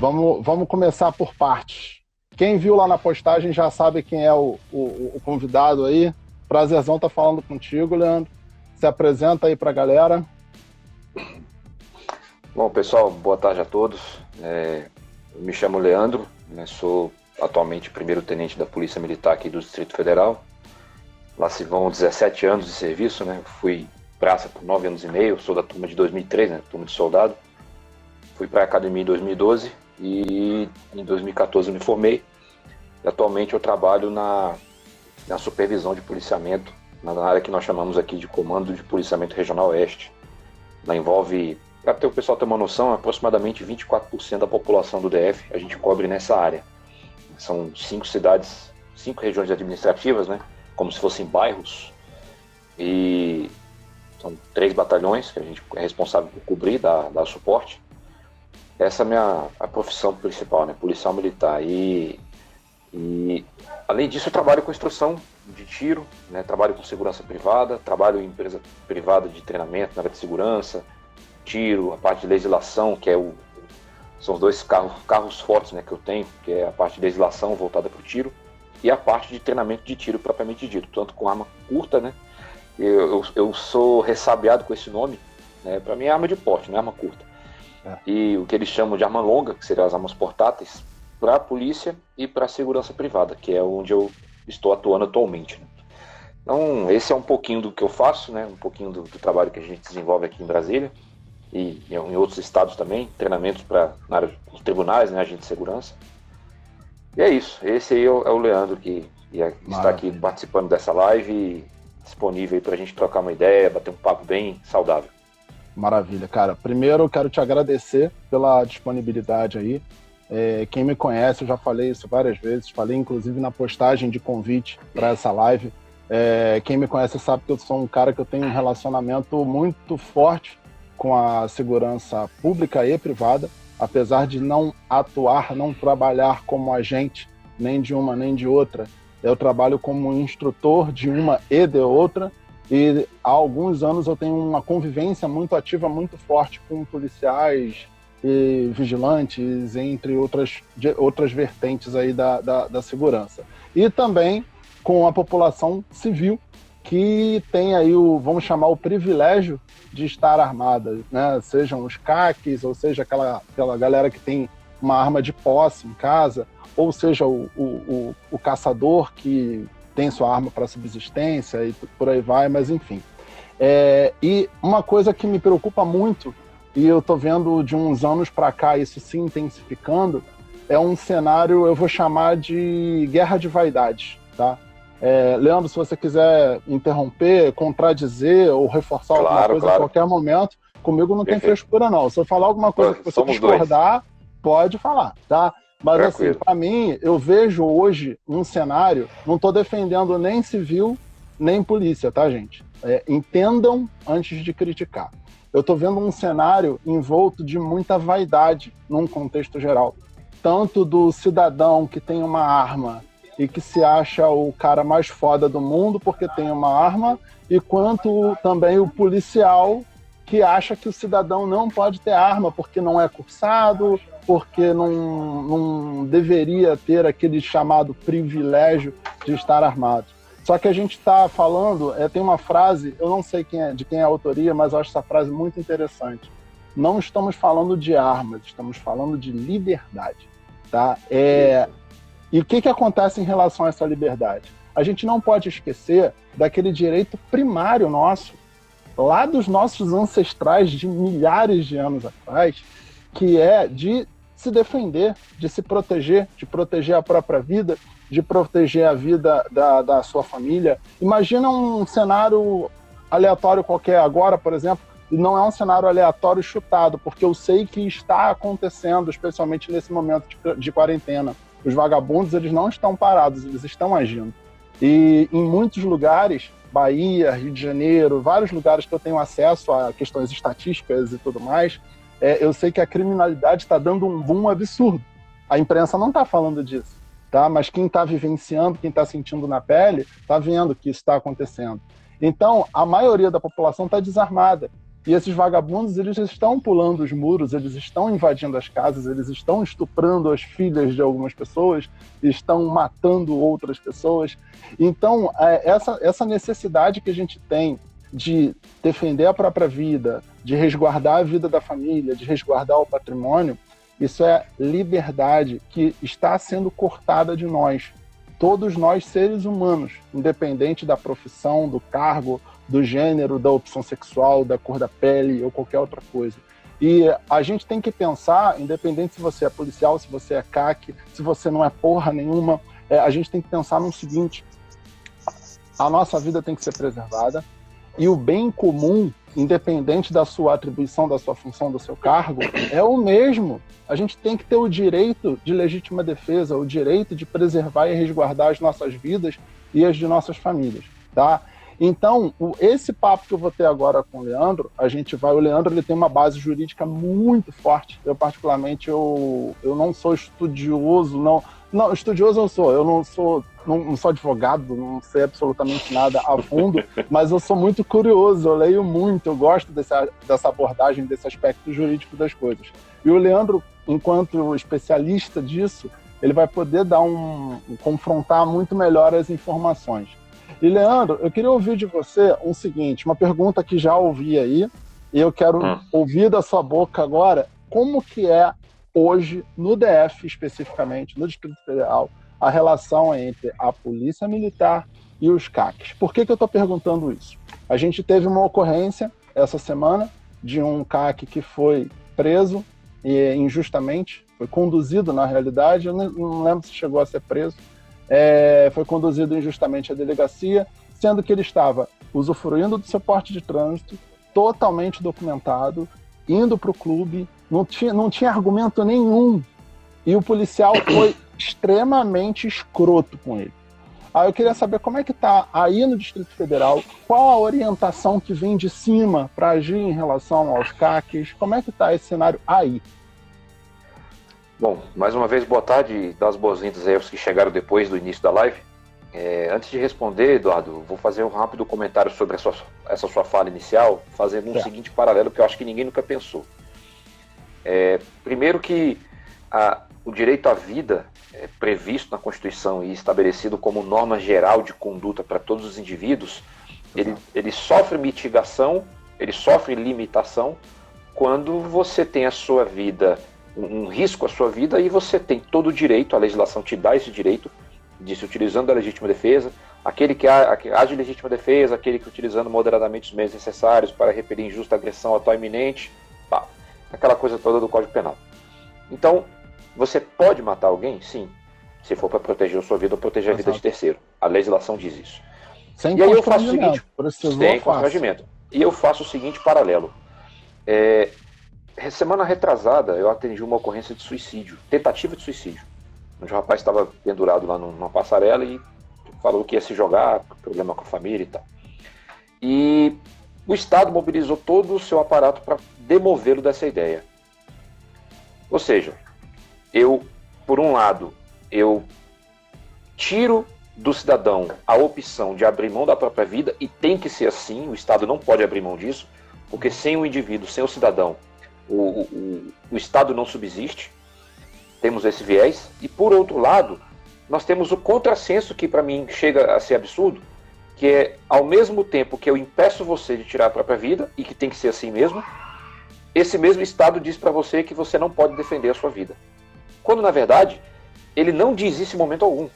Vamos começar por partes. Quem viu lá na postagem já sabe quem é o convidado aí. Prazerzão estar falando contigo, Leandro. Se apresenta aí para a galera. Bom, pessoal, boa tarde a todos. Eu me chamo Leandro, sou atualmente primeiro-tenente da Polícia Militar aqui do Distrito Federal. Lá se vão 17 anos de serviço, Fui praça por 9 anos e meio, sou da turma de 2003, turma de soldado. Fui para a academia em 2012 e em 2014 eu me formei. E atualmente eu trabalho na supervisão de policiamento, na área que nós chamamos aqui de Comando de Policiamento Regional Oeste. Ela envolve, para o pessoal ter uma noção, aproximadamente 24% da população do DF a gente cobre nessa área. São 5 cidades, 5 regiões administrativas, como se fossem bairros, e são 3 batalhões que a gente é responsável por cobrir, dar suporte. Essa é a profissão principal, policial militar. E além disso eu trabalho com instrução de tiro, trabalho com segurança privada, trabalho em empresa privada de treinamento na área de segurança, tiro, a parte de legislação, que são os 2 carros fortes que eu tenho, que é a parte de legislação voltada para o tiro e a parte de treinamento de tiro propriamente dito, tanto com arma curta, eu sou ressabiado com esse nome, para mim é arma de porte, não é arma curta. E o que eles chamam de arma longa, que seriam as armas portáteis, para a polícia e para a segurança privada, que é onde eu estou atuando atualmente. Então, esse é um pouquinho do que eu faço, um pouquinho do trabalho que a gente desenvolve aqui em Brasília e em outros estados também, treinamentos na área dos tribunais, agente de segurança. E é isso, esse aí é o Leandro que está aqui participando dessa live e disponível para a gente trocar uma ideia, bater um papo bem saudável. Maravilha, cara. Primeiro eu quero te agradecer pela disponibilidade aí. Quem me conhece, eu já falei isso várias vezes, falei inclusive na postagem de convite para essa live. Quem me conhece sabe que eu sou um cara que eu tenho um relacionamento muito forte com a segurança pública e privada, apesar de não atuar, não trabalhar como agente, nem de uma nem de outra. Eu trabalho como instrutor de uma e de outra, e há alguns anos eu tenho uma convivência muito ativa, muito forte com policiais e vigilantes, entre outras vertentes aí da segurança. E também com a população civil, que tem aí vamos chamar, o privilégio de estar armada, Sejam os CACs, ou seja, aquela galera que tem uma arma de posse em casa, ou seja, o caçador que tem sua arma para subsistência e por aí vai, mas enfim. E uma coisa que me preocupa muito, e eu estou vendo de uns anos para cá isso se intensificando, é um cenário, eu vou chamar de guerra de vaidades, tá? Leandro, se você quiser interromper, contradizer ou reforçar alguma coisa a qualquer momento, comigo não tem frescura não. Se eu falar alguma coisa que você discordar, pode falar, tá? Mas assim, para mim, eu vejo hoje um cenário, não estou defendendo nem civil, nem polícia, tá, gente? Entendam antes de criticar. Eu estou vendo um cenário envolto de muita vaidade num contexto geral. Tanto do cidadão que tem uma arma e que se acha o cara mais foda do mundo porque tem uma arma, e quanto também o policial que acha que o cidadão não pode ter arma porque não é cursado, porque não deveria ter aquele chamado privilégio de estar armado. Só que a gente está falando, tem uma frase, eu não sei de quem é a autoria, mas eu acho essa frase muito interessante. Não estamos falando de armas, estamos falando de liberdade. Tá? E o que acontece em relação a essa liberdade? A gente não pode esquecer daquele direito primário nosso, lá dos nossos ancestrais de milhares de anos atrás, que é de se defender, de se proteger, de proteger a própria vida, de proteger a vida da sua família. Imagina um cenário aleatório qualquer agora, por exemplo, e não é um cenário aleatório chutado, porque eu sei que está acontecendo, especialmente nesse momento de quarentena. Os vagabundos, eles não estão parados, eles estão agindo. E em muitos lugares, Bahia, Rio de Janeiro, vários lugares que eu tenho acesso a questões estatísticas e tudo mais, eu sei que a criminalidade está dando um boom absurdo. A imprensa não está falando disso, tá? Mas quem está vivenciando, quem está sentindo na pele, está vendo que isso está acontecendo. Então, a maioria da população está desarmada. E esses vagabundos, eles estão pulando os muros, eles estão invadindo as casas, eles estão estuprando as filhas de algumas pessoas, estão matando outras pessoas. Então, essa necessidade que a gente tem de defender a própria vida, de resguardar a vida da família, de resguardar o patrimônio, isso é liberdade que está sendo cortada de nós. Todos nós, seres humanos, independente da profissão, do cargo, do gênero, da opção sexual, da cor da pele ou qualquer outra coisa. E a gente tem que pensar, independente se você é policial, se você é CAC, se você não é porra nenhuma, a gente tem que pensar no seguinte: a nossa vida tem que ser preservada e o bem comum, independente da sua atribuição, da sua função, do seu cargo, é o mesmo. A gente tem que ter o direito de legítima defesa, o direito de preservar e resguardar as nossas vidas e as de nossas famílias, tá? Então, esse papo que eu vou ter agora com o Leandro, o Leandro ele tem uma base jurídica muito forte. Eu, particularmente, eu não sou estudioso, não, estudioso eu não sou advogado, não sei absolutamente nada a fundo, mas eu sou muito curioso, eu leio muito, eu gosto dessa abordagem, desse aspecto jurídico das coisas. E o Leandro, enquanto especialista disso, ele vai poder confrontar muito melhor as informações. E, Leandro, eu queria ouvir de você uma pergunta que já ouvi aí, e eu quero ouvir da sua boca agora, como que é hoje, no DF especificamente, no Distrito Federal, a relação entre a Polícia Militar e os CACs. Por que eu estou perguntando isso? A gente teve uma ocorrência essa semana de um CAC que foi preso injustamente, foi conduzido, na realidade, eu não lembro se chegou a ser preso, foi conduzido injustamente à delegacia, sendo que ele estava usufruindo do seu porte de trânsito, totalmente documentado, indo para o clube, não tinha argumento nenhum, e o policial foi extremamente escroto com ele. Aí eu queria saber como é que está aí no Distrito Federal, qual a orientação que vem de cima para agir em relação aos CACs, como é que está esse cenário aí? Bom, mais uma vez, boa tarde e dar as boas-vindas aí aos que chegaram depois do início da live. Antes de responder, Eduardo, vou fazer um rápido comentário sobre essa sua fala inicial, fazendo um seguinte paralelo que eu acho que ninguém nunca pensou. Primeiro que o direito à vida é previsto na Constituição e estabelecido como norma geral de conduta para todos os indivíduos, ele sofre mitigação, ele sofre limitação quando você tem a sua vida, um risco à sua vida, e você tem todo o direito, a legislação te dá esse direito de se utilizando da legítima defesa, aquele que age legítima defesa, aquele que utilizando moderadamente os meios necessários para repelir injusta agressão atual iminente, aquela coisa toda do Código Penal. Então, você pode matar alguém? Sim. Se for para proteger a sua vida ou proteger a vida de terceiro. A legislação diz isso. Sem e aí eu faço o seguinte, sem constrangimento. E eu faço o seguinte paralelo. Semana retrasada, eu atendi uma ocorrência de suicídio, tentativa de suicídio, onde o rapaz estava pendurado lá numa passarela e falou que ia se jogar, problema com a família e tal. E o Estado mobilizou todo o seu aparato para demovê-lo dessa ideia. Ou seja, por um lado, eu tiro do cidadão a opção de abrir mão da própria vida, e tem que ser assim, o Estado não pode abrir mão disso, porque sem o indivíduo, sem o cidadão, o Estado não subsiste, temos esse viés. E por outro lado, nós temos o contrassenso, que para mim chega a ser absurdo, que é, ao mesmo tempo que eu impeço você de tirar a própria vida, e que tem que ser assim mesmo, esse mesmo Estado diz para você que você não pode defender a sua vida. Quando, na verdade, ele não diz isso em momento algum.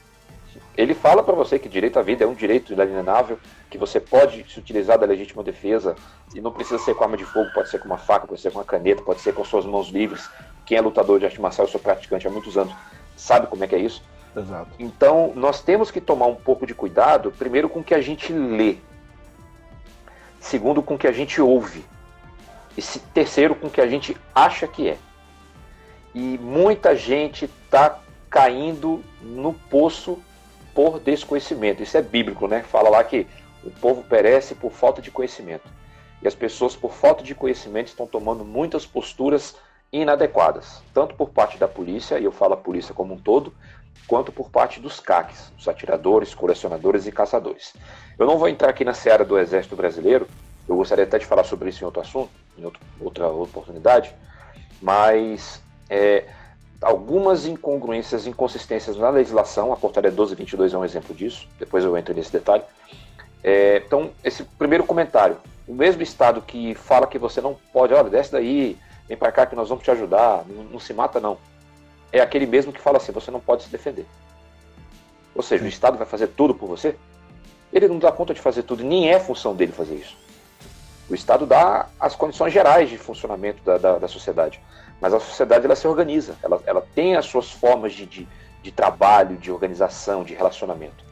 Ele fala para você que direito à vida é um direito inalienável, que você pode se utilizar da legítima defesa, e não precisa ser com arma de fogo, pode ser com uma faca, pode ser com uma caneta, pode ser com suas mãos livres. Quem é lutador de arte marcial, eu sou praticante há muitos anos, sabe como é que é isso. Exato. Então, nós temos que tomar um pouco de cuidado, primeiro com o que a gente lê, segundo com o que a gente ouve, e terceiro com o que a gente acha que é. E muita gente está caindo no poço por desconhecimento. Isso é bíblico, né? Fala lá que o povo perece por falta de conhecimento. E as pessoas, por falta de conhecimento, estão tomando muitas posturas inadequadas, tanto por parte da polícia, e eu falo a polícia como um todo, quanto por parte dos CACs, os atiradores, colecionadores e caçadores. Eu não vou entrar aqui na seara do Exército Brasileiro, Eu gostaria até de falar sobre isso em outro assunto, em outra oportunidade, mas algumas incongruências, inconsistências na legislação, a portaria 1222 é um exemplo disso, depois eu entro nesse detalhe. Então, esse primeiro comentário, o mesmo Estado que fala que você não pode, olha, desce daí, vem para cá que nós vamos te ajudar, não se mata não, é aquele mesmo que fala assim, você não pode se defender. Ou seja, o Estado vai fazer tudo por você? Ele não dá conta de fazer tudo, nem é função dele fazer isso. O Estado dá as condições gerais de funcionamento da sociedade, mas a sociedade ela se organiza, ela tem as suas formas de trabalho, de organização, de relacionamento.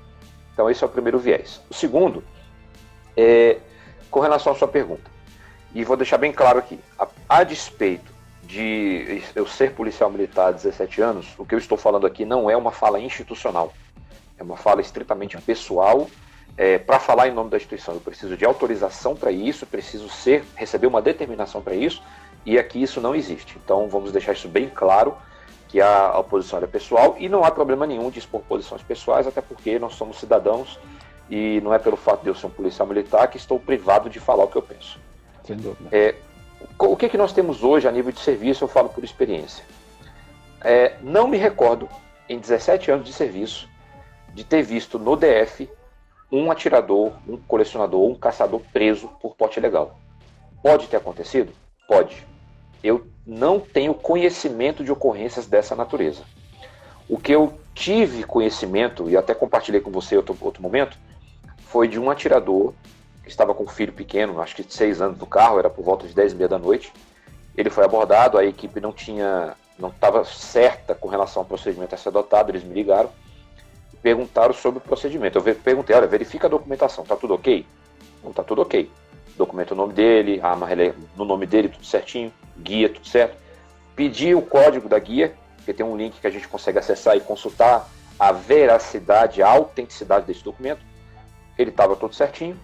Então esse é o primeiro viés. O segundo é com relação à sua pergunta, e vou deixar bem claro aqui, a despeito de eu ser policial militar há 17 anos, o que eu estou falando aqui não é uma fala institucional, é uma fala estritamente pessoal. Para falar em nome da instituição, eu preciso de autorização para isso, preciso receber uma determinação para isso, e aqui isso não existe. Então vamos deixar isso bem claro, que a oposição é pessoal, e não há problema nenhum de expor posições pessoais, até porque nós somos cidadãos, e não é pelo fato de eu ser um policial militar que estou privado de falar o que eu penso. Sem dúvida. O que nós temos hoje a nível de serviço, eu falo por experiência. Não me recordo, em 17 anos de serviço, de ter visto no DF um atirador, um colecionador, um caçador preso por porte ilegal. Pode ter acontecido? Pode. Eu não tenho conhecimento de ocorrências dessa natureza. O que eu tive conhecimento, e até compartilhei com você em outro momento, foi de um atirador que estava com um filho pequeno, acho que de 6 anos no carro, era por volta de 10h30 da noite. Ele foi abordado, a equipe não estava certa com relação ao procedimento a ser adotado, eles me ligaram, perguntaram sobre o procedimento. Eu perguntei, olha, verifica a documentação, tá tudo ok? Não, tá tudo ok. Documento o nome dele, a arma no nome dele, tudo certinho, guia, tudo certo. Pedi o código da guia, porque tem um link que a gente consegue acessar e consultar a veracidade, a autenticidade desse documento. Ele estava tudo certinho,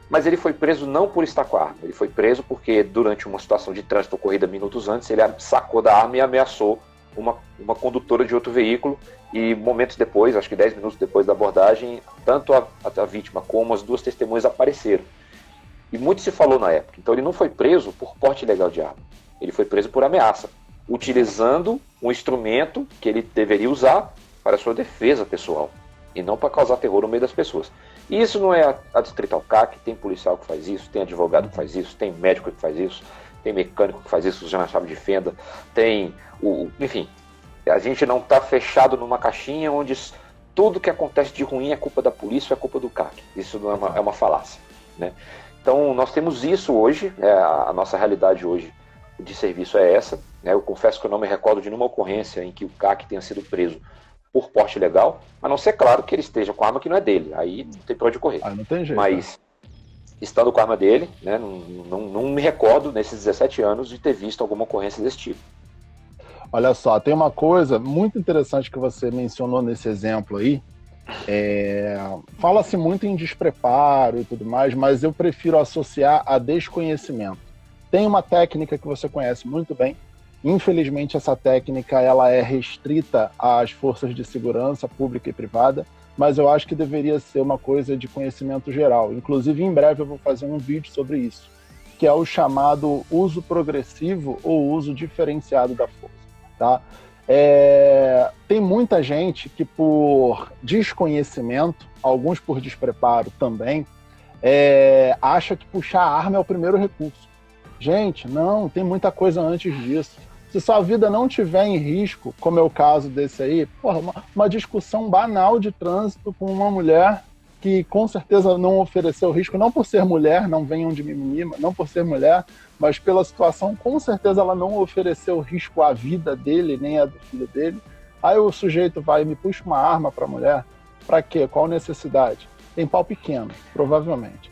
mas ele foi preso não por estar com a arma, ele foi preso porque durante uma situação de trânsito ocorrida minutos antes, ele sacou da arma e ameaçou uma condutora de outro veículo, e momentos depois, acho que 10 minutos depois da abordagem, tanto a vítima como as duas testemunhas apareceram. E muito se falou na época. Então ele não foi preso por porte ilegal de arma, ele foi preso por ameaça, utilizando um instrumento que ele deveria usar para sua defesa pessoal, e não para causar terror no meio das pessoas. E isso não é a Distrital CAC, tem policial que faz isso, tem advogado que faz isso, tem médico que faz isso, tem mecânico que faz isso usando a chave de fenda, tem enfim, a gente não está fechado numa caixinha onde tudo que acontece de ruim é culpa da polícia, é culpa do CAC. Isso não é uma falácia, né? Então nós temos isso hoje, a nossa realidade hoje de serviço é essa, né? Eu confesso que eu não me recordo de nenhuma ocorrência em que o CAC tenha sido preso por porte ilegal, a não ser, claro, que ele esteja com a arma que não é dele, aí não tem pra onde correr. Não tem jeito. Mas, estando com a arma dele, né, não me recordo, nesses 17 anos, de ter visto alguma ocorrência desse tipo. Olha só, tem uma coisa muito interessante que você mencionou nesse exemplo aí. Fala-se muito em despreparo e tudo mais, mas eu prefiro associar a desconhecimento. Tem uma técnica que você conhece muito bem. Infelizmente, essa técnica ela é restrita às forças de segurança pública e privada, mas eu acho que deveria ser uma coisa de conhecimento geral. Inclusive, em breve eu vou fazer um vídeo sobre isso, que é o chamado uso progressivo ou uso diferenciado da força. Tá? Tem muita gente que, por desconhecimento, alguns por despreparo também, acha que puxar a arma é o primeiro recurso. Gente, não, tem muita coisa antes disso. Se sua vida não tiver em risco, como é o caso desse aí, uma discussão banal de trânsito com uma mulher que com certeza não ofereceu risco, não por ser mulher, não venham de mimimi, não por ser mulher, mas pela situação, com certeza ela não ofereceu risco à vida dele, nem à do filho dele. Aí o sujeito vai e me puxa uma arma para a mulher. Para quê? Qual necessidade? Tem pau pequeno, provavelmente.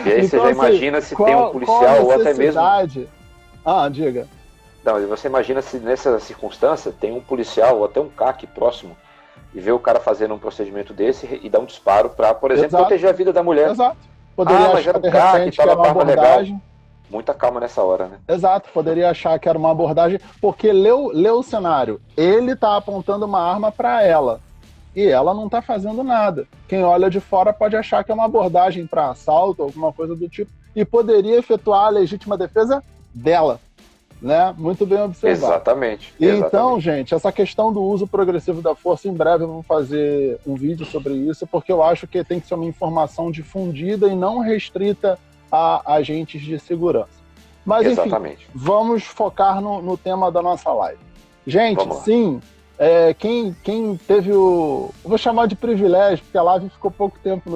E aí então, você já imagina se tem um policial ou até mesmo... diga. Não, você imagina se nessa circunstância tem um policial ou até um CAC próximo e vê o cara fazendo um procedimento desse e dá um disparo para, por exemplo, proteger a vida da mulher. Exato. Poderia mas era um CAC, que era uma abordagem. Muita calma nessa hora, né? Exato, poderia achar que era uma abordagem, porque leu o cenário. Ele tá apontando uma arma para ela. e ela não está fazendo nada. Quem olha de fora pode achar que é uma abordagem para assalto, alguma coisa do tipo, e poderia efetuar a legítima defesa dela. Né? Muito bem observado. Exatamente. Então, gente, essa questão do uso progressivo da força, em breve eu vou fazer um vídeo sobre isso, porque eu acho que tem que ser uma informação difundida e não restrita a agentes de segurança. Mas, enfim, vamos focar no tema da nossa live. Gente, sim, quem teve o... Eu vou chamar de privilégio, porque a live ficou pouco tempo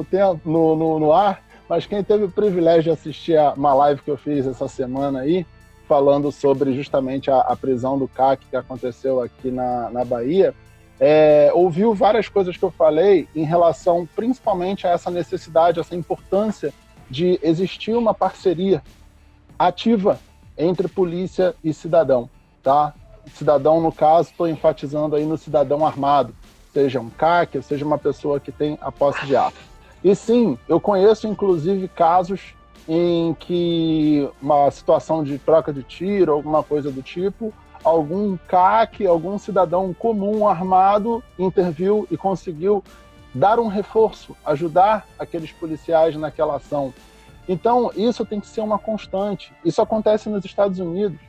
no ar, mas quem teve o privilégio de assistir uma live que eu fiz essa semana aí, falando sobre justamente a prisão do CAC que aconteceu aqui na Bahia, ouviu várias coisas que eu falei em relação principalmente a essa necessidade, essa importância de existir uma parceria ativa entre polícia e cidadão, tá? Cidadão, no caso, estou enfatizando aí no cidadão armado, seja um CAC, seja uma pessoa que tem a posse de arma. E sim, eu conheço inclusive casos em que uma situação de troca de tiro, alguma coisa do tipo, algum CAC, algum cidadão comum armado interviu e conseguiu dar um reforço, ajudar aqueles policiais naquela ação. Então, isso tem que ser uma constante. Isso acontece nos Estados Unidos.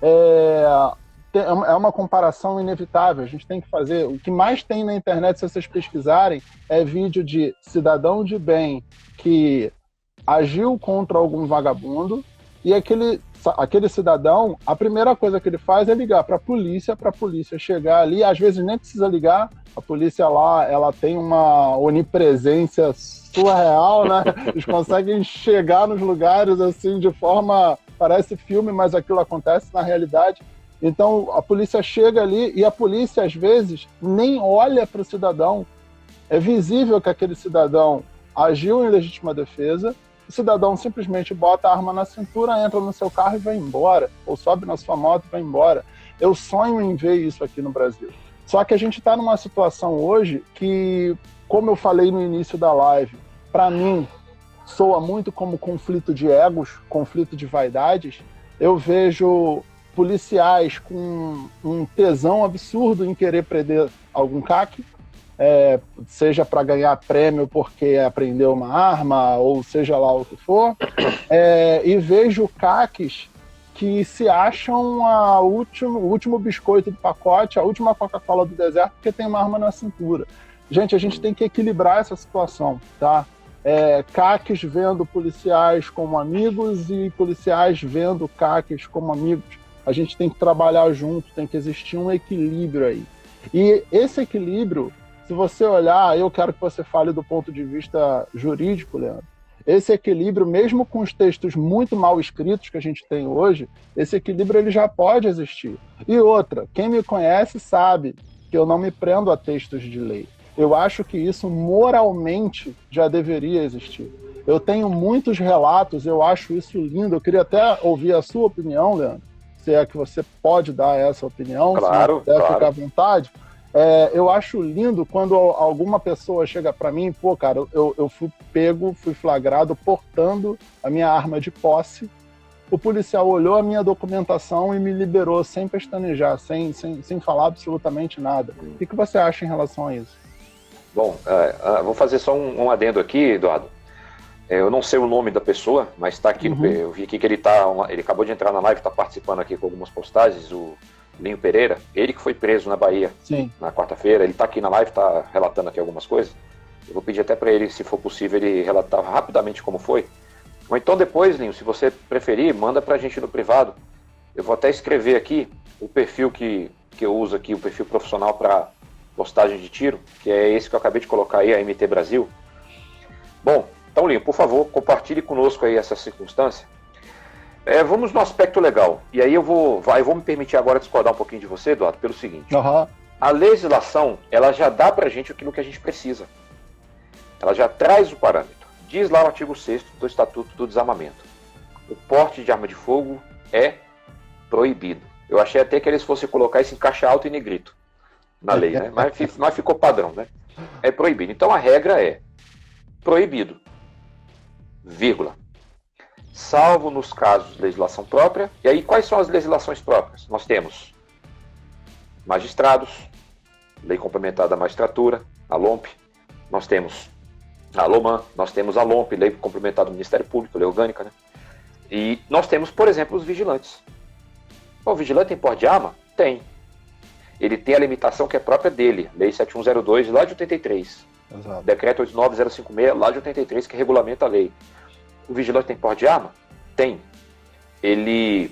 É uma comparação inevitável, a gente tem que fazer. O que mais tem na internet, se vocês pesquisarem, é vídeo de cidadão de bem que agiu contra algum vagabundo e aquele cidadão, a primeira coisa que ele faz é ligar para a polícia chegar ali, às vezes nem precisa ligar, a polícia lá, ela tem uma onipresença surreal, né? Eles conseguem chegar nos lugares assim de forma, parece filme, mas aquilo acontece na realidade. Então a polícia chega ali e a polícia às vezes nem olha para o cidadão, é visível que aquele cidadão agiu em legítima defesa. O cidadão simplesmente bota a arma na cintura, entra no seu carro e vai embora, ou sobe na sua moto e vai embora. Eu sonho em ver isso aqui no Brasil. Só que a gente está numa situação hoje que, como eu falei no início da live, para mim soa muito como conflito de egos, conflito de vaidades. Eu vejo policiais com um tesão absurdo em querer prender algum CAC, seja para ganhar prêmio porque aprendeu uma arma, ou seja lá o que for, e vejo CACs que se acham o último biscoito do pacote, a última Coca-Cola do deserto, porque tem uma arma na cintura. Gente, a gente tem que equilibrar essa situação, tá? CACs vendo policiais como amigos e policiais vendo CACs como amigos. A gente tem que trabalhar junto, tem que existir um equilíbrio aí. E esse equilíbrio, se você olhar, eu quero que você fale do ponto de vista jurídico, Leandro, esse equilíbrio, mesmo com os textos muito mal escritos que a gente tem hoje, esse equilíbrio ele já pode existir. E outra, quem me conhece sabe que eu não me prendo a textos de lei. Eu acho que isso moralmente já deveria existir. Eu tenho muitos relatos, eu acho isso lindo. Eu queria até ouvir a sua opinião, Leandro, se é que você pode dar essa opinião, claro, se puder ficar à vontade. Eu acho lindo quando alguma pessoa chega para mim, pô, cara, eu fui flagrado portando a minha arma de posse, o policial olhou a minha documentação e me liberou sem pestanejar, sem falar absolutamente nada. O que você acha em relação a isso? Bom, vou fazer só um adendo aqui, Eduardo. Eu não sei o nome da pessoa, mas está aqui, eu vi aqui que ele acabou de entrar na live, está participando aqui com algumas postagens, o Linho Pereira, ele que foi preso na Bahia. Sim. Na quarta-feira, ele está aqui na live, está relatando aqui algumas coisas. Eu vou pedir até para ele, se for possível, ele relatar rapidamente como foi. Ou então depois, Linho, se você preferir, manda para a gente no privado. Eu vou até escrever aqui o perfil que eu uso aqui, o perfil profissional para postagem de tiro, que é esse que eu acabei de colocar aí, a MT Brasil. Bom, então, Linho, por favor, compartilhe conosco aí essa circunstância. Vamos no aspecto legal. E aí eu vou me permitir agora discordar um pouquinho de você, Eduardo, pelo seguinte. A legislação, ela já dá pra gente aquilo que a gente precisa. Ela já traz o parâmetro. Diz lá o artigo 6º do Estatuto do Desarmamento. O porte de arma de fogo é proibido. Eu achei até que eles fossem colocar isso em caixa alta e negrito na lei, né? Mas ficou padrão, né? É proibido. Então a regra é proibido, vírgula. Salvo nos casos de legislação própria. E aí, quais são as legislações próprias? Nós temos magistrados, lei complementar da magistratura, a LOMP, nós temos a LOMAN, nós temos a LOMP, Lei Complementar do Ministério Público, Lei Orgânica, né? E nós temos, por exemplo, os vigilantes. O vigilante tem porte de arma? Tem. Ele tem a limitação que é própria dele, Lei 7102, lá de 83. Exato. Decreto 89056, lá de 83, que regulamenta a lei. O vigilante tem porte de arma? Tem. Ele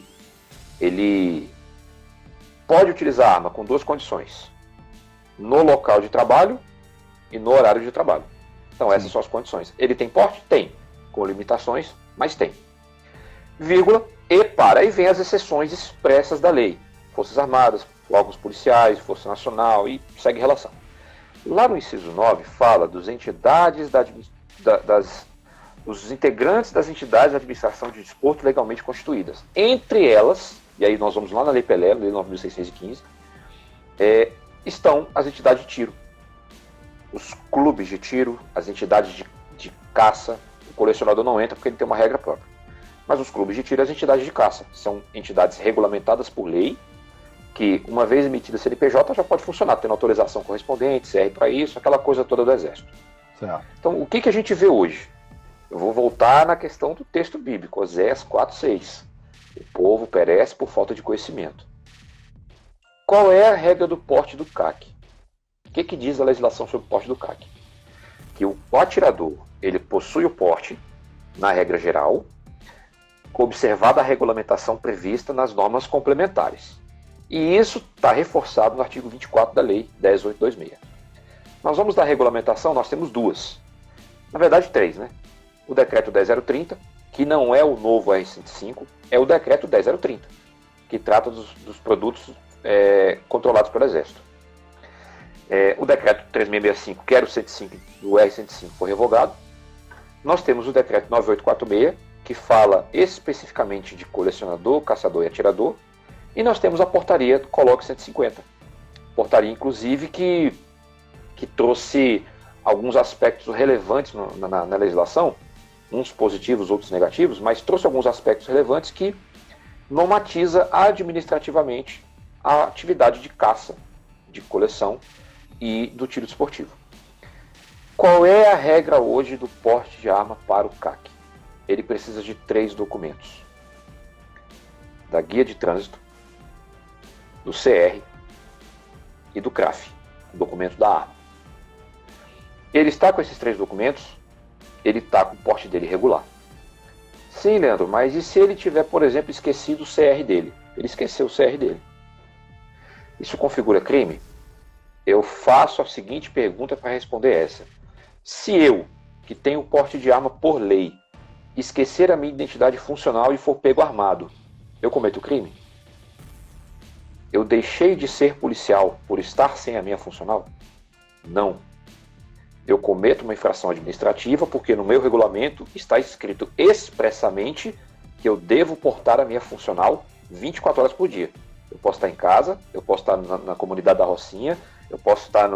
pode utilizar a arma com duas condições: no local de trabalho e no horário de trabalho. Então, essas são as condições. Ele tem porte? Tem. Com limitações, mas tem. Vírgula, aí vem as exceções expressas da lei. Forças Armadas, órgãos policiais, Força Nacional e segue relação. Lá no inciso 9 fala dos entidades dos integrantes das entidades de administração de desporto legalmente constituídas. Entre elas, e aí nós vamos lá na Lei Pelé, Lei 9.615, estão as entidades de tiro, os clubes de tiro, as entidades de caça. O colecionador não entra porque ele tem uma regra própria. Mas os clubes de tiro e as entidades de caça são entidades regulamentadas por lei, que uma vez emitida CNPJ já pode funcionar, tendo autorização correspondente, CR para isso, aquela coisa toda do Exército. Certo. Então, o que a gente vê hoje? Eu vou voltar na questão do texto bíblico, Osés 4:6. O povo perece por falta de conhecimento. Qual é a regra do porte do CAC? O que diz a legislação sobre o porte do CAC? Que o atirador, ele possui o porte, na regra geral, observada a regulamentação prevista nas normas complementares. E isso está reforçado no artigo 24 da Lei 10.826. Nós vamos da regulamentação, nós temos duas. Na verdade, três, né? O decreto 10.030, que não é o novo R105, é o decreto 10.030, que trata dos produtos controlados pelo Exército. O decreto 3.665, que era o 105 do R105, foi revogado. Nós temos o decreto 9.846, que fala especificamente de colecionador, caçador e atirador. E nós temos a portaria do Colóquio 150. Portaria, inclusive, que trouxe alguns aspectos relevantes na legislação, uns positivos, outros negativos, mas trouxe alguns aspectos relevantes que normatiza administrativamente a atividade de caça, de coleção e do tiro desportivo. Qual é a regra hoje do porte de arma para o CAC? Ele precisa de 3 documentos: da guia de trânsito, do CR e do CRAF, o documento da arma. Ele está com esses 3 documentos, ele está com o porte dele regular. Sim, Leandro, mas e se ele tiver, por exemplo, esquecido o CR dele? Ele esqueceu o CR dele. Isso configura crime? Eu faço a seguinte pergunta para responder essa. Se eu, que tenho porte de arma por lei, esquecer a minha identidade funcional e for pego armado, eu cometo crime? Eu deixei de ser policial por estar sem a minha funcional? Não. Eu cometo uma infração administrativa porque no meu regulamento está escrito expressamente que eu devo portar a minha funcional 24 horas por dia. Eu posso estar em casa, eu posso estar na comunidade da Rocinha, eu posso estar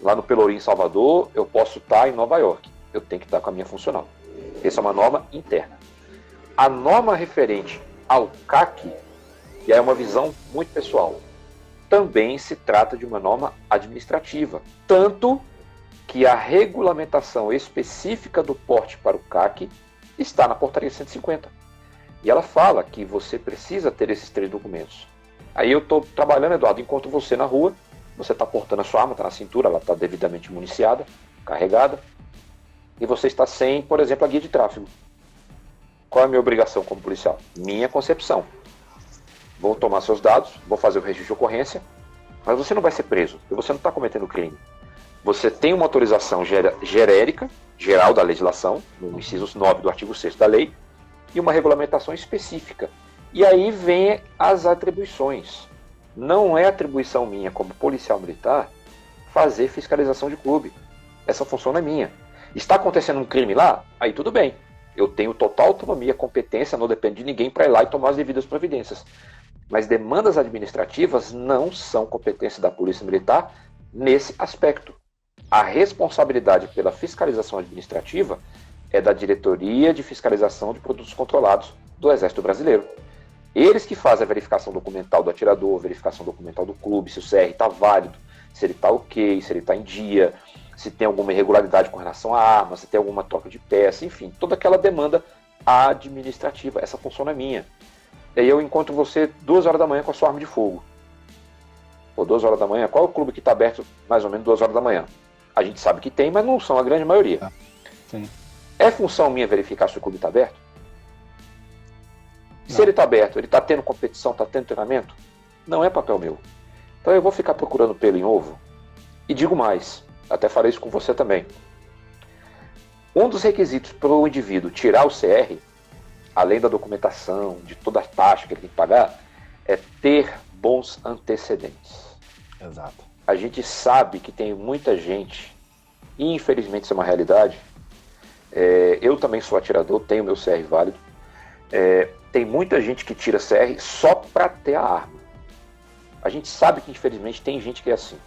lá no Pelourinho, em Salvador, eu posso estar em Nova York. Eu tenho que estar com a minha funcional. Essa é uma norma interna. A norma referente ao CAC, e é uma visão muito pessoal, também se trata de uma norma administrativa, tanto que a regulamentação específica do porte para o CAC está na portaria 150. E ela fala que você precisa ter esses 3 documentos. Aí eu estou trabalhando, Eduardo, enquanto você na rua, você está portando a sua arma, está na cintura, ela está devidamente municiada, carregada, e você está sem, por exemplo, a guia de tráfego. Qual é a minha obrigação como policial? Minha concepção. Vou tomar seus dados, vou fazer o registro de ocorrência, mas você não vai ser preso, porque você não está cometendo crime. Você tem uma autorização genérica, geral da legislação, no inciso 9 do artigo 6º da lei, e uma regulamentação específica. E aí vem as atribuições. Não é atribuição minha como policial militar fazer fiscalização de clube. Essa função não é minha. Está acontecendo um crime lá? Aí tudo bem. Eu tenho total autonomia, competência, não depende de ninguém para ir lá e tomar as devidas providências. Mas demandas administrativas não são competência da Polícia Militar nesse aspecto. A responsabilidade pela fiscalização administrativa é da Diretoria de Fiscalização de Produtos Controlados do Exército Brasileiro. Eles que fazem a verificação documental do atirador, verificação documental do clube, se o CR está válido, se ele está ok, se ele está em dia, se tem alguma irregularidade com relação à arma, se tem alguma troca de peça, enfim, toda aquela demanda administrativa. Essa função é minha. E aí eu encontro você 2 horas da manhã com a sua arma de fogo. Ou 2 horas da manhã, qual é o clube que está aberto mais ou menos 2 horas da manhã? A gente sabe que tem, mas não são a grande maioria. Sim. É função minha verificar se o clube está aberto? Se ele está aberto, ele está tendo competição, está tendo treinamento? Não é papel meu. Então eu vou ficar procurando pelo em ovo. E digo mais, até falei isso com você também. Um dos requisitos para o indivíduo tirar o CR, além da documentação, de toda a taxa que ele tem que pagar, é ter bons antecedentes. Exato. A gente sabe que tem muita gente, e infelizmente isso é uma realidade, eu também sou atirador, tenho meu CR válido, tem muita gente que tira CR só para ter a arma. A gente sabe que infelizmente tem gente que é assim.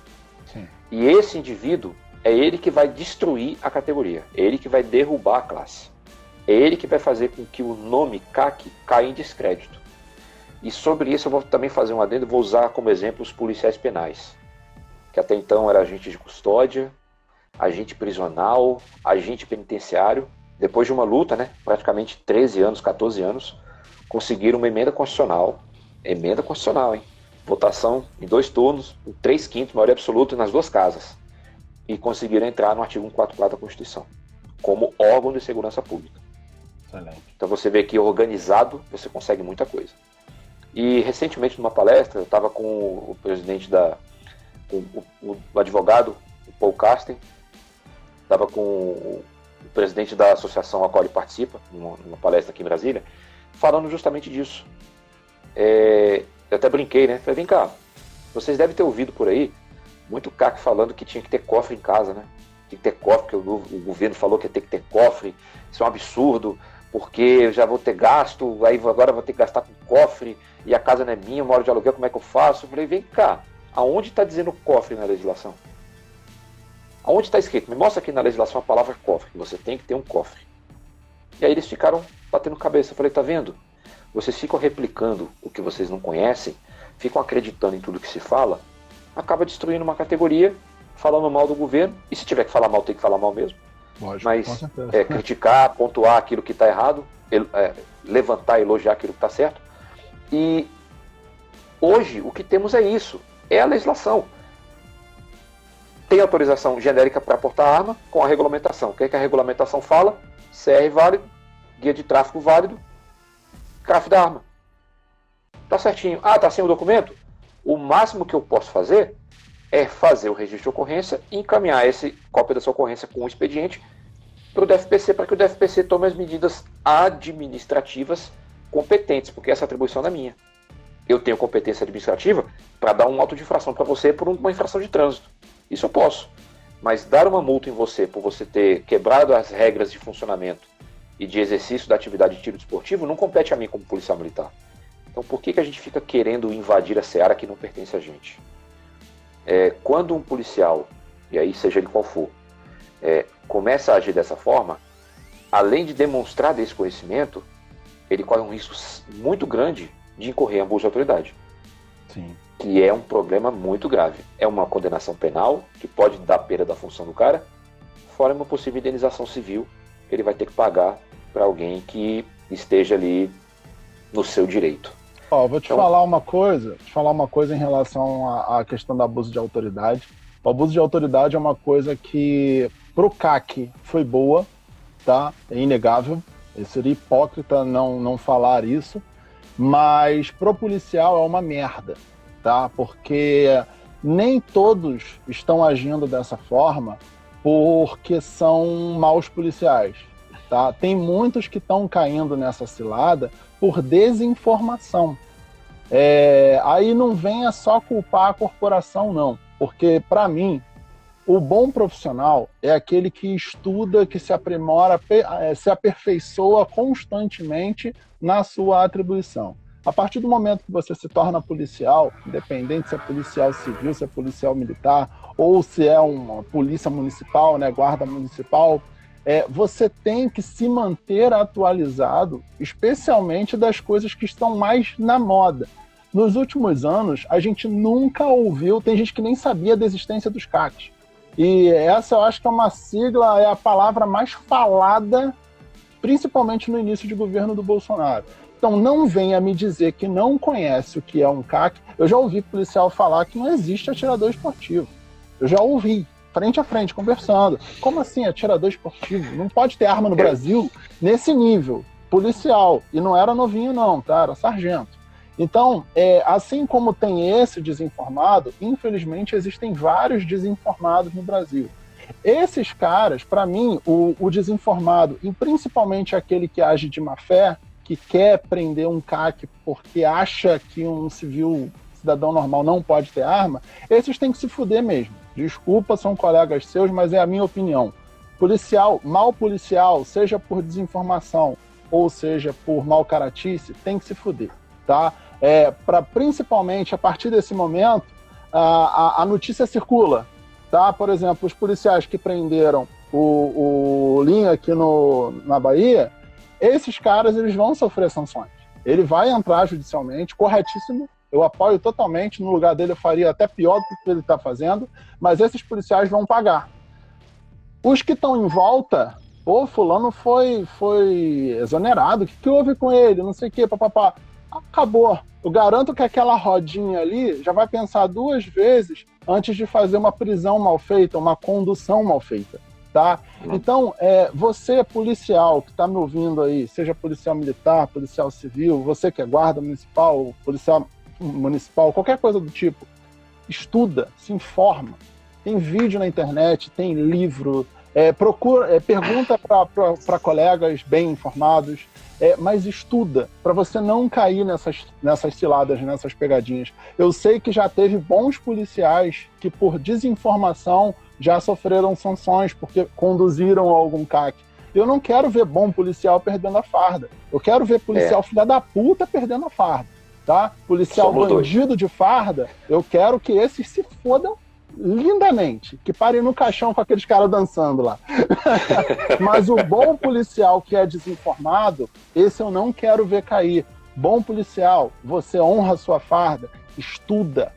Sim. E esse indivíduo é ele que vai destruir a categoria, é ele que vai derrubar a classe, é ele que vai fazer com que o nome CAC caia em descrédito. E sobre isso eu vou também fazer um adendo, vou usar como exemplo os policiais penais, que até então era agente de custódia, agente prisional, agente penitenciário. Depois de uma luta, né, praticamente 13 anos, 14 anos, conseguiram uma emenda constitucional, hein? Votação em 2 turnos, em 3/5, maioria absoluta nas 2 casas, e conseguiram entrar no artigo 144 da Constituição, como órgão de segurança pública. Excelente. Então você vê que organizado você consegue muita coisa. E recentemente numa palestra, eu estava com o presidente o advogado, o Paul Casten, estava com o presidente da associação a qual ele participa, numa palestra aqui em Brasília, falando justamente disso. Eu até brinquei, né? Falei, vem cá, vocês devem ter ouvido por aí muito CAC falando que tinha que ter cofre em casa, né? Tinha que ter cofre, porque o governo falou que ia ter que ter cofre, isso é um absurdo, porque eu já vou ter gasto, aí agora vou ter que gastar com cofre, e a casa não é minha, eu moro de aluguel, como é que eu faço? Eu falei, vem cá, aonde está dizendo cofre na legislação? Aonde está escrito? Me mostra aqui na legislação a palavra cofre, que você tem que ter um cofre. E aí eles ficaram batendo cabeça. Eu falei, tá vendo? Vocês ficam replicando o que vocês não conhecem, ficam acreditando em tudo que se fala, acaba destruindo uma categoria, falando mal do governo, e se tiver que falar mal, tem que falar mal mesmo. Lógico, mas criticar, pontuar aquilo que está errado, levantar e elogiar aquilo que está certo. E hoje o que temos é isso, é a legislação. Tem autorização genérica para portar arma com a regulamentação. O que é que a regulamentação fala? CR válido, guia de tráfego válido, CRAF da arma. Tá certinho. Ah, tá sem o documento? O máximo que eu posso fazer é fazer o registro de ocorrência e encaminhar essa cópia dessa ocorrência com o expediente para o DFPC, para que o DFPC tome as medidas administrativas competentes, porque essa atribuição não é minha. Eu tenho competência administrativa para dar um auto de infração para você por uma infração de trânsito. Isso eu posso. Mas dar uma multa em você por você ter quebrado as regras de funcionamento e de exercício da atividade de tiro desportivo não compete a mim como policial militar. Então por que a gente fica querendo invadir a seara que não pertence a gente? Quando um policial, e aí seja ele qual for, começa a agir dessa forma, além de demonstrar desconhecimento, ele corre um risco muito grande de incorrer em abuso de autoridade. Sim. Que é um problema muito grave. É uma condenação penal, que pode dar perda da função do cara, fora uma possível indenização civil que ele vai ter que pagar para alguém que esteja ali no seu direito. Vou te falar uma coisa em relação à questão do abuso de autoridade. O abuso de autoridade é uma coisa que pro CAC foi boa, tá? É inegável. Seria hipócrita não falar isso, mas pro policial é uma merda, tá? Porque nem todos estão agindo dessa forma porque são maus policiais, tá? Tem muitos que estão caindo nessa cilada por desinformação. Aí não venha só culpar a corporação, não, porque para mim o bom profissional é aquele que estuda, que se aprimora, se aperfeiçoa constantemente na sua atribuição. A partir do momento que você se torna policial, independente se é policial civil, se é policial militar, ou se é uma polícia municipal, né, guarda municipal, você tem que se manter atualizado, especialmente das coisas que estão mais na moda. nos últimos anos, a gente nunca ouviu, tem gente que nem sabia da existência dos CACs. E essa eu acho que é uma sigla, é a palavra mais falada, principalmente no início de governo do Bolsonaro. Então não venha me dizer que não conhece o que é um CAC. Eu já ouvi policial falar que não existe atirador esportivo. Eu já ouvi, frente a frente, conversando. Como assim atirador esportivo? Não pode ter arma no Brasil nesse nível. Policial. E não era novinho não, tá? Era sargento. Então, assim como tem esse desinformado, infelizmente existem vários desinformados no Brasil. Esses caras, para mim, o desinformado, e principalmente aquele que age de má fé, que quer prender um CAC porque acha que um cidadão normal não pode ter arma, esses têm que se fuder mesmo. Desculpa, são colegas seus, mas é a minha opinião. Policial, mal policial, seja por desinformação ou seja por mal caratice, tem que se fuder, tá? Principalmente, a partir desse momento, a notícia circula, tá? Por exemplo, os policiais que prenderam o Linha aqui na Bahia, esses caras eles vão sofrer sanções. Ele vai entrar judicialmente, corretíssimo, eu apoio totalmente, no lugar dele eu faria até pior do que ele está fazendo, mas esses policiais vão pagar. Os que estão em volta, fulano foi exonerado, o que houve com ele, não sei o que, papapá. Acabou. Eu garanto que aquela rodinha ali já vai pensar 2 vezes antes de fazer uma prisão mal feita, uma condução mal feita. Tá? Então, você policial que está me ouvindo aí, seja policial militar, policial civil, você que é guarda municipal, policial municipal, qualquer coisa do tipo, estuda, se informa. Tem vídeo na internet, tem livro, pergunta para colegas bem informados, mas estuda, para você não cair nessas ciladas, nessas pegadinhas. Eu sei que já teve bons policiais que, por desinformação, já sofreram sanções porque conduziram algum CAC. Eu não quero ver bom policial perdendo a farda. Eu quero ver policial filha da puta perdendo a farda. Tá? Policial bandido de farda, eu quero que esses se fodam lindamente. Que parem no caixão com aqueles caras dançando lá. Mas o bom policial que é desinformado, esse eu não quero ver cair. Bom policial, você honra a sua farda, estuda,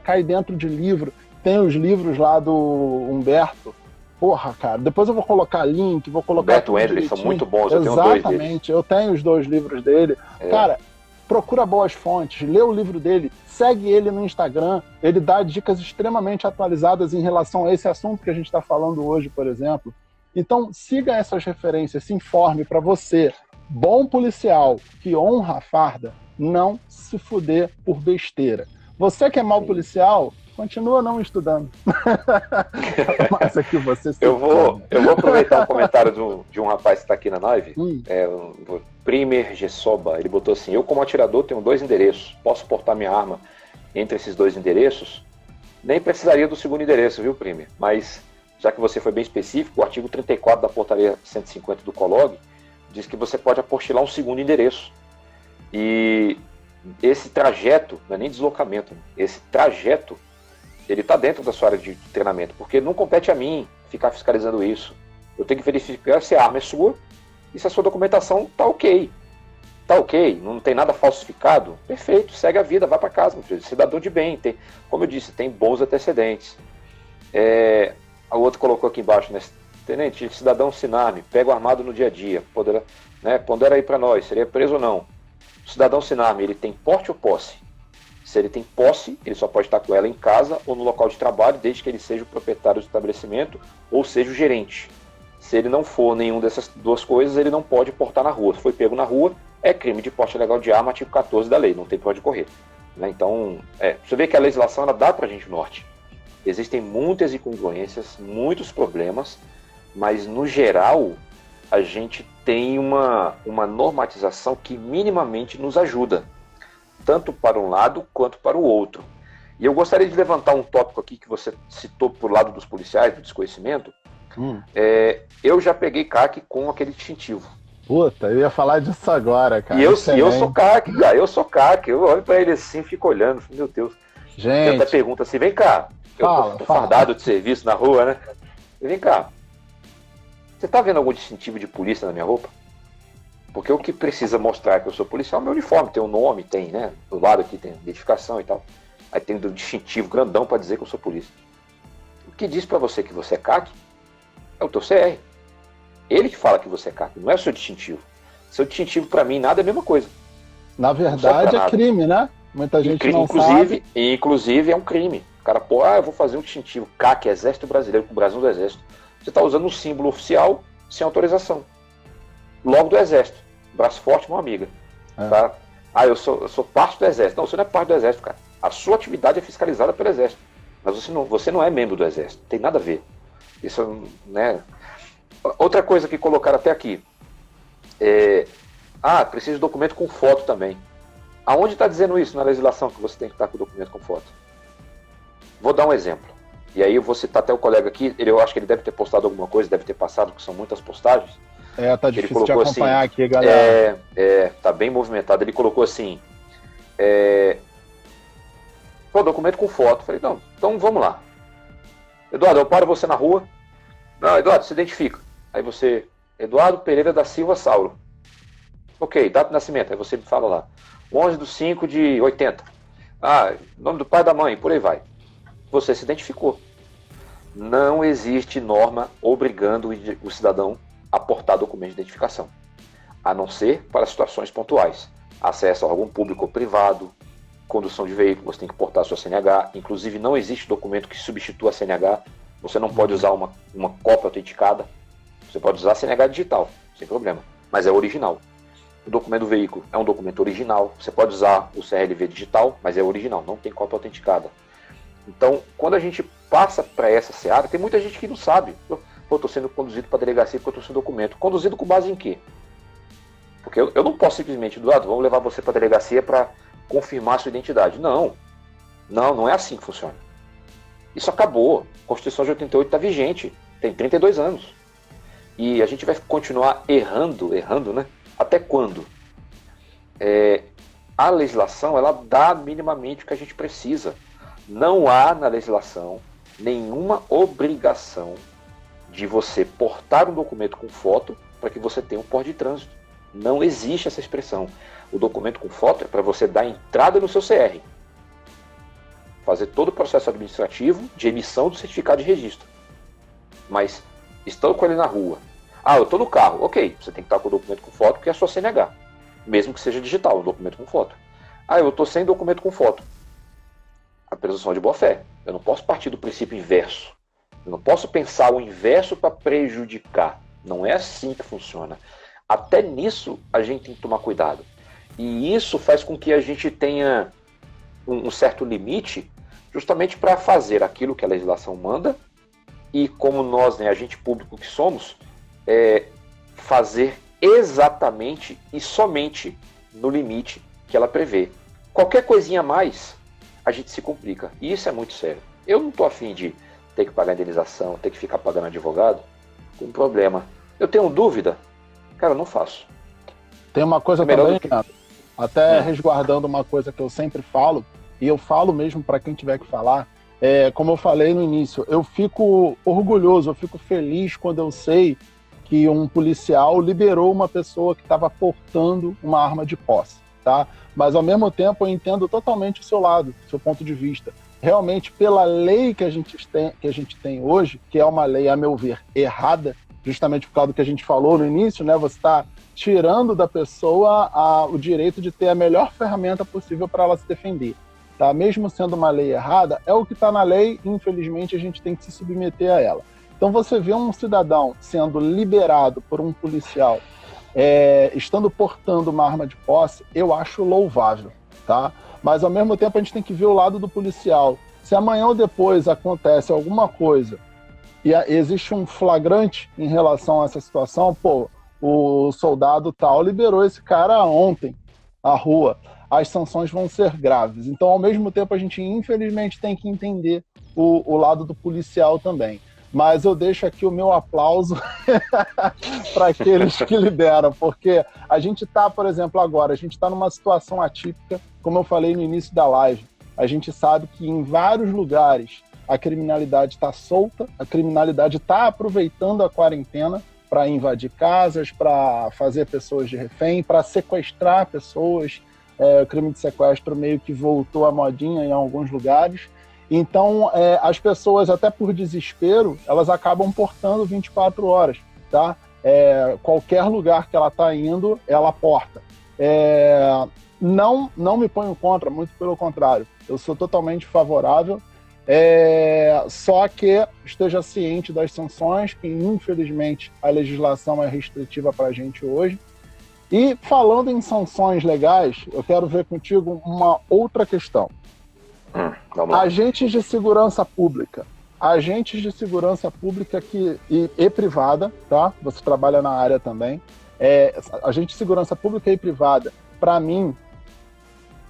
cai dentro de livro. Tem os livros lá do Humberto. Porra, cara, depois eu vou colocar link, vou colocar... Humberto Endres, são muito bons, eu tenho 2 deles. Exatamente, eu tenho os 2 livros dele. Cara, procura boas fontes, lê o livro dele, segue ele no Instagram, ele dá dicas extremamente atualizadas em relação a esse assunto que a gente está falando hoje, por exemplo. Então, siga essas referências, se informe para você, bom policial que honra a farda, não se fuder por besteira. Você que é mau policial... Continua não estudando. Mas aqui você eu vou aproveitar o comentário de um rapaz que está aqui na live, o Primer Gessoba. Ele botou assim: eu, como atirador, tenho 2 endereços. Posso portar minha arma entre esses 2 endereços? Nem precisaria do segundo endereço, viu, Primer? Mas, já que você foi bem específico, o artigo 34 da portaria 150 do COLOG diz que você pode apostilar um segundo endereço. E esse trajeto, não é nem deslocamento, esse trajeto, ele está dentro da sua área de treinamento, porque não compete a mim ficar fiscalizando isso. Eu tenho que verificar se a arma é sua e se a sua documentação está ok. Está ok, não tem nada falsificado, perfeito, segue a vida, vai para casa, meu filho, cidadão de bem, como eu disse, tem bons antecedentes. A outra colocou aqui embaixo, né? Tenente, cidadão Sinarme, pega o armado no dia a dia, pondera aí para nós, seria preso ou não? O cidadão Sinarme, ele tem porte ou posse? Se ele tem posse, ele só pode estar com ela em casa ou no local de trabalho, desde que ele seja o proprietário do estabelecimento ou seja o gerente. Se ele não for nenhum dessas 2 coisas, ele não pode portar na rua. Se foi pego na rua, é crime de porte ilegal de arma, artigo 14 da lei, não tem pra onde correr. Né? Então, você vê que a legislação ela dá pra gente norte. Existem muitas incongruências, muitos problemas, mas no geral, a gente tem uma normatização que minimamente nos ajuda, tanto para um lado quanto para o outro. E eu gostaria de levantar um tópico aqui que você citou por lado dos policiais, do desconhecimento. Eu já peguei CAC com aquele distintivo. Puta, eu ia falar disso agora, cara. E eu sou CAC, cara, eu sou CAC. Eu olho pra ele assim, fico olhando, meu Deus. Gente... Eu até pergunto assim, vem cá, eu tô fardado de serviço na rua, né? Vem cá, você tá vendo algum distintivo de polícia na minha roupa? Porque o que precisa mostrar que eu sou policial é o meu uniforme, tem um nome, tem, né? Do lado aqui tem identificação e tal. Aí tem um distintivo grandão para dizer que eu sou polícia. O que diz para você que você é CAC é o teu CR. Ele que fala que você é CAC, não é o seu distintivo. Seu distintivo para mim nada é a mesma coisa. Na verdade é crime, né? Muita gente não sabe. Inclusive é um crime. O cara, pô, eu vou fazer um distintivo CAC, Exército Brasileiro, com o Brasil do Exército. Você está usando um símbolo oficial sem autorização. Logo do Exército. Braço forte, mão amiga. Tá? Eu sou parte do Exército. Não, você não é parte do Exército, cara. A sua atividade é fiscalizada pelo Exército. Mas você não é membro do Exército. Tem nada a ver. Isso, né? Outra coisa que colocaram até aqui. Precisa de documento com foto também. Aonde está dizendo isso na legislação que você tem que estar com o documento com foto? Vou dar um exemplo. E aí eu vou citar até o colega aqui. Eu acho que ele deve ter postado alguma coisa, deve ter passado, porque são muitas postagens. Tá difícil de acompanhar assim, aqui, galera. Tá bem movimentado. Ele colocou assim, documento com foto. Falei, não, então vamos lá. Eduardo, eu paro você na rua. Não, Eduardo, se identifica. Aí você, Eduardo Pereira da Silva Saulo. Ok, data de nascimento. Aí você me fala lá, 11/5/80. Nome do pai e da mãe, por aí vai. Você se identificou. Não existe norma obrigando o cidadão a portar documento de identificação, a não ser para situações pontuais. Acesso a órgão público ou privado, condução de veículo, você tem que portar a sua CNH. Inclusive, não existe documento que substitua a CNH. Você não pode usar uma cópia autenticada. Você pode usar a CNH digital, sem problema, mas é original. O documento do veículo é um documento original. Você pode usar o CRLV digital, mas é original, não tem cópia autenticada. Então, quando a gente passa para essa seara, tem muita gente que não sabe. Estou sendo conduzido para a delegacia porque eu estou sem documento. Conduzido com base em quê? Porque eu não posso simplesmente, Eduardo, vamos levar você para a delegacia para confirmar a sua identidade. Não é assim que funciona. Isso acabou. A Constituição de 88 está vigente. Tem 32 anos. E a gente vai continuar errando, né? Até quando? A legislação, ela dá minimamente o que a gente precisa. Não há na legislação nenhuma obrigação de você portar um documento com foto para que você tenha um porte de trânsito. Não existe essa expressão. O documento com foto é para você dar entrada no seu CR. Fazer todo o processo administrativo de emissão do certificado de registro. Mas, estou com ele na rua. Eu estou no carro. Ok, você tem que estar com o documento com foto, que é a sua CNH. Mesmo que seja digital, um documento com foto. Eu estou sem documento com foto. A presunção de boa-fé. Eu não posso partir do princípio inverso. Eu não posso pensar o inverso para prejudicar. Não é assim que funciona. Até nisso a gente tem que tomar cuidado. E isso faz com que a gente tenha um certo limite justamente para fazer aquilo que a legislação manda e como nós, né, agente público que somos, fazer exatamente e somente no limite que ela prevê. Qualquer coisinha a mais, a gente se complica. E isso é muito sério. Eu não estou afim de ter que pagar indenização, ter que ficar pagando advogado. Tem um problema. Eu tenho dúvida? Cara, eu não faço. Tem uma coisa também, até resguardando uma coisa que eu sempre falo, e eu falo mesmo para quem tiver que falar, como eu falei no início, eu fico orgulhoso, eu fico feliz quando eu sei que um policial liberou uma pessoa que estava portando uma arma de posse, tá? Mas ao mesmo tempo eu entendo totalmente o seu lado, o seu ponto de vista. Realmente, pela lei que a gente tem hoje, que é uma lei, a meu ver, errada, justamente por causa do que a gente falou no início, né? Você está tirando da pessoa o direito de ter a melhor ferramenta possível para ela se defender. Tá? Mesmo sendo uma lei errada, é o que está na lei e, infelizmente, a gente tem que se submeter a ela. Então, você vê um cidadão sendo liberado por um policial, estando portando uma arma de posse, eu acho louvável, tá? Mas, ao mesmo tempo, a gente tem que ver o lado do policial. Se amanhã ou depois acontece alguma coisa e existe um flagrante em relação a essa situação, o soldado tal liberou esse cara ontem à rua, as sanções vão ser graves. Então, ao mesmo tempo, a gente, infelizmente, tem que entender o lado do policial também. Mas eu deixo aqui o meu aplauso para aqueles que lideram, porque a gente está, por exemplo, agora, a gente está numa situação atípica, como eu falei no início da live. A gente sabe que em vários lugares a criminalidade está solta, a criminalidade está aproveitando a quarentena para invadir casas, para fazer pessoas de refém, para sequestrar pessoas. O crime de sequestro meio que voltou à modinha em alguns lugares. Então, as pessoas, até por desespero, elas acabam portando 24 horas, tá? Qualquer lugar que ela está indo, ela porta. Não me ponho contra, muito pelo contrário. Eu sou totalmente favorável, só que esteja ciente das sanções, que infelizmente a legislação é restritiva para a gente hoje. E falando em sanções legais, eu quero ver contigo uma outra questão. Agentes de segurança pública. Agentes de segurança pública e privada, tá? Você trabalha na área também. Agentes de segurança pública e privada, para mim,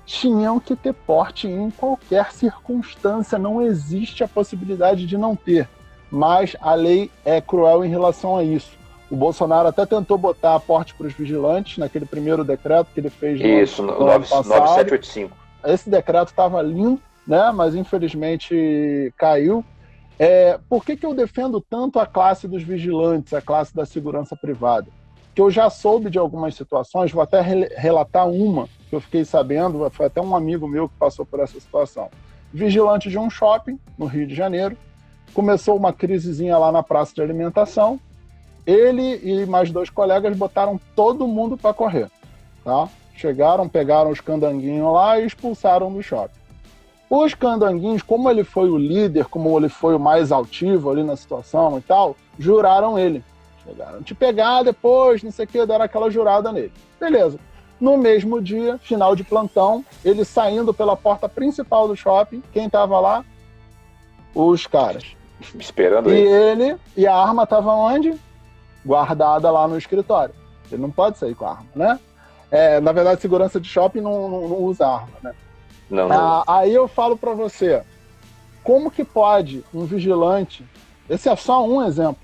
tinham que ter porte em qualquer circunstância. Não existe a possibilidade de não ter. Mas a lei é cruel em relação a isso. O Bolsonaro até tentou botar porte para os vigilantes naquele primeiro decreto que ele fez no ano passado. 9785. Esse decreto estava lindo, né? Mas infelizmente caiu. Por que eu defendo tanto a classe dos vigilantes, a classe da segurança privada? Que eu já soube de algumas situações, vou até relatar uma que eu fiquei sabendo, foi até um amigo meu que passou por essa situação. Vigilante de um shopping no Rio de Janeiro, começou uma crisezinha lá na praça de alimentação, ele e mais 2 colegas botaram todo mundo para correr, tá? Chegaram, pegaram os candanguinhos lá e expulsaram do shopping. Os candanguinhos, como ele foi o líder, como ele foi o mais altivo ali na situação e tal, juraram ele. Chegaram te pegar depois, não sei o que, deram aquela jurada nele. Beleza. No mesmo dia, final de plantão, ele saindo pela porta principal do shopping, quem estava lá? Os caras. Esperando ele. E a arma estava onde? Guardada lá no escritório. Ele não pode sair com a arma, né? Na verdade, segurança de shopping não usa arma, né? Não. Aí eu falo para você, como que pode um vigilante, esse é só um exemplo,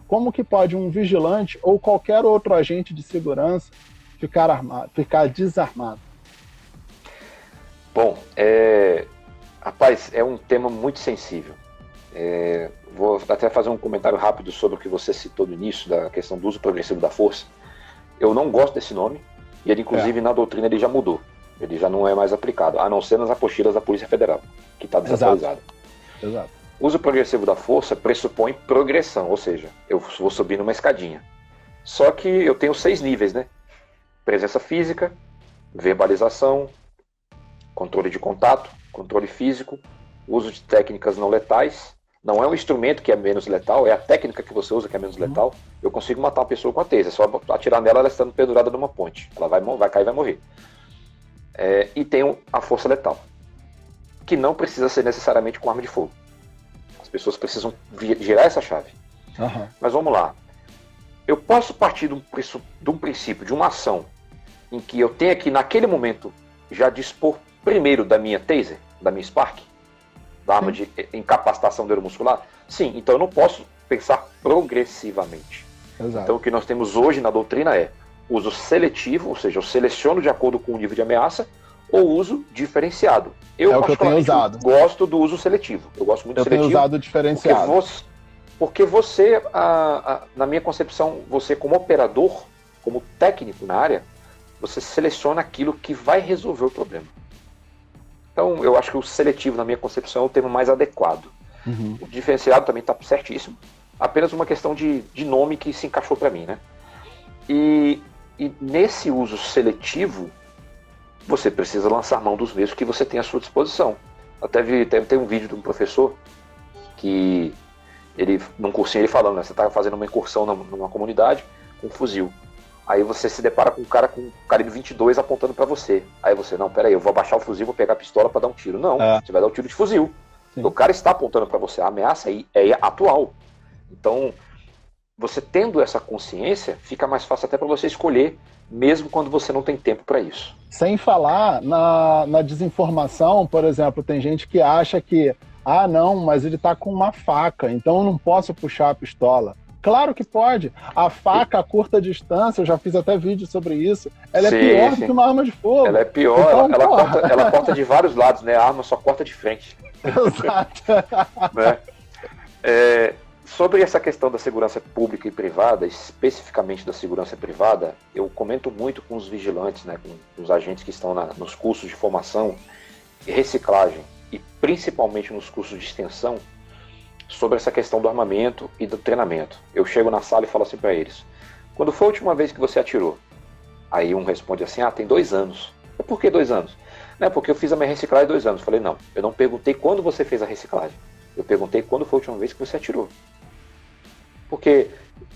como que pode um vigilante ou qualquer outro agente de segurança ficar desarmado? Bom, rapaz, é um tema muito sensível. Vou até fazer um comentário rápido sobre o que você citou no início, da questão do uso progressivo da força. Eu não gosto desse nome, e ele, inclusive, na doutrina ele já mudou. Ele já não é mais aplicado, a não ser nas apostilas da Polícia Federal, que está desatualizada. Exato. O uso progressivo da força pressupõe progressão, ou seja, eu vou subir numa escadinha. Só que eu tenho 6 níveis, né? Presença física, verbalização, controle de contato, controle físico, uso de técnicas não letais. Não é um instrumento que é menos letal, é a técnica que você usa que é menos letal. Eu consigo matar uma pessoa com a taser, é só atirar nela, ela estando pendurada numa ponte. Ela vai cair e vai morrer. E tem a força letal, que não precisa ser necessariamente com arma de fogo. As pessoas precisam girar essa chave. Uhum. Mas vamos lá. Eu posso partir de um princípio, de uma ação, em que eu tenha que, naquele momento, já dispor primeiro da minha taser, da minha Spark, da arma de incapacitação neuromuscular? Sim, então eu não posso pensar progressivamente. Exato. Então o que nós temos hoje na doutrina é uso seletivo, ou seja, eu seleciono de acordo com o nível de ameaça, ou uso diferenciado. Eu particularmente gosto do uso seletivo. Eu gosto muito do seletivo. Eu tenho usado diferenciado. Porque você, na minha concepção, você como operador, como técnico na área, você seleciona aquilo que vai resolver o problema. Então, eu acho que o seletivo, na minha concepção, é o termo mais adequado. Uhum. O diferenciado também está certíssimo. Apenas uma questão de nome que se encaixou para mim, né? E nesse uso seletivo, você precisa lançar mão dos meios que você tem à sua disposição. Até tem um vídeo de um professor que, num cursinho, ele falando, né, você está fazendo uma incursão numa comunidade com um fuzil. Aí você se depara com um cara com um calibre 22 apontando para você. Aí você, não, peraí, eu vou abaixar o fuzil, vou pegar a pistola para dar um tiro. Não, você vai dar um tiro de fuzil. O cara está apontando para você, a ameaça é atual. Então, você tendo essa consciência, fica mais fácil até para você escolher, mesmo quando você não tem tempo para isso. Sem falar na desinformação, por exemplo, tem gente que acha que, não, mas ele está com uma faca, então eu não posso puxar a pistola. Claro que pode. A faca a curta distância, eu já fiz até vídeo sobre isso, ela é pior do que uma arma de fogo. Ela é pior, então, ela corta de vários lados, né? A arma só corta de frente. Exato. Né? Sobre essa questão da segurança pública e privada, especificamente da segurança privada, eu comento muito com os vigilantes, né, com os agentes que estão nos cursos de formação e reciclagem, e principalmente nos cursos de extensão, sobre essa questão do armamento e do treinamento. Eu chego na sala e falo assim para eles: quando foi a última vez que você atirou? Aí um responde assim: tem 2 anos. Por que 2 anos? Não, porque eu fiz a minha reciclagem há 2 anos. Eu falei: não, eu não perguntei quando você fez a reciclagem. Eu perguntei quando foi a última vez que você atirou. Porque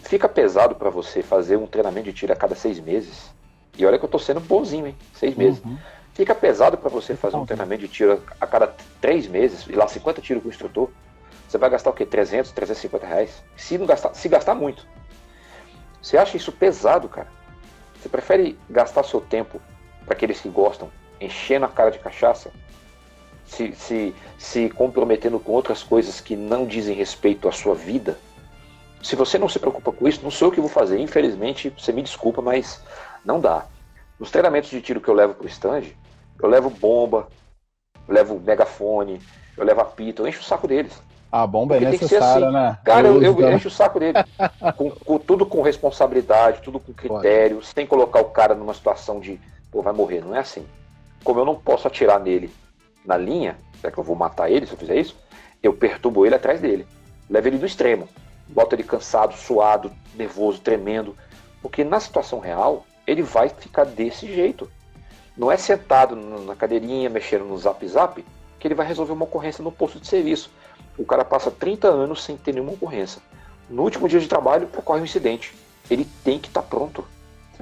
fica pesado para você fazer um treinamento de tiro a cada 6 meses. E olha que eu tô sendo bonzinho, hein? 6 meses. Fica pesado para você fazer um treinamento de tiro a cada 3 meses, e lá 50 tiros com o instrutor. Você vai gastar o quê? 300, 350 reais? Se gastar muito. Você acha isso pesado, cara? Você prefere gastar seu tempo para aqueles que gostam, enchendo a cara de cachaça, se comprometendo com outras coisas que não dizem respeito à sua vida? Se você não se preocupa com isso, não sou eu que vou fazer. Infelizmente, você me desculpa, mas não dá. Nos treinamentos de tiro que eu levo pro stand, eu levo bomba, eu levo megafone, eu levo apito, eu encho o saco deles. A bomba é necessária, assim, né? Cara, eu encho o saco dele. Tudo com responsabilidade, tudo com critério, sem colocar o cara numa situação de, vai morrer. Não é assim. Como eu não posso atirar nele na linha, já que eu vou matar ele se eu fizer isso, eu perturbo ele atrás dele. Levo ele no extremo. Boto ele cansado, suado, nervoso, tremendo. Porque na situação real, ele vai ficar desse jeito. Não é sentado na cadeirinha, mexendo no zap-zap, que ele vai resolver uma ocorrência no posto de serviço. O cara passa 30 anos sem ter nenhuma ocorrência. No último dia de trabalho, ocorre um incidente. Ele tem que estar pronto.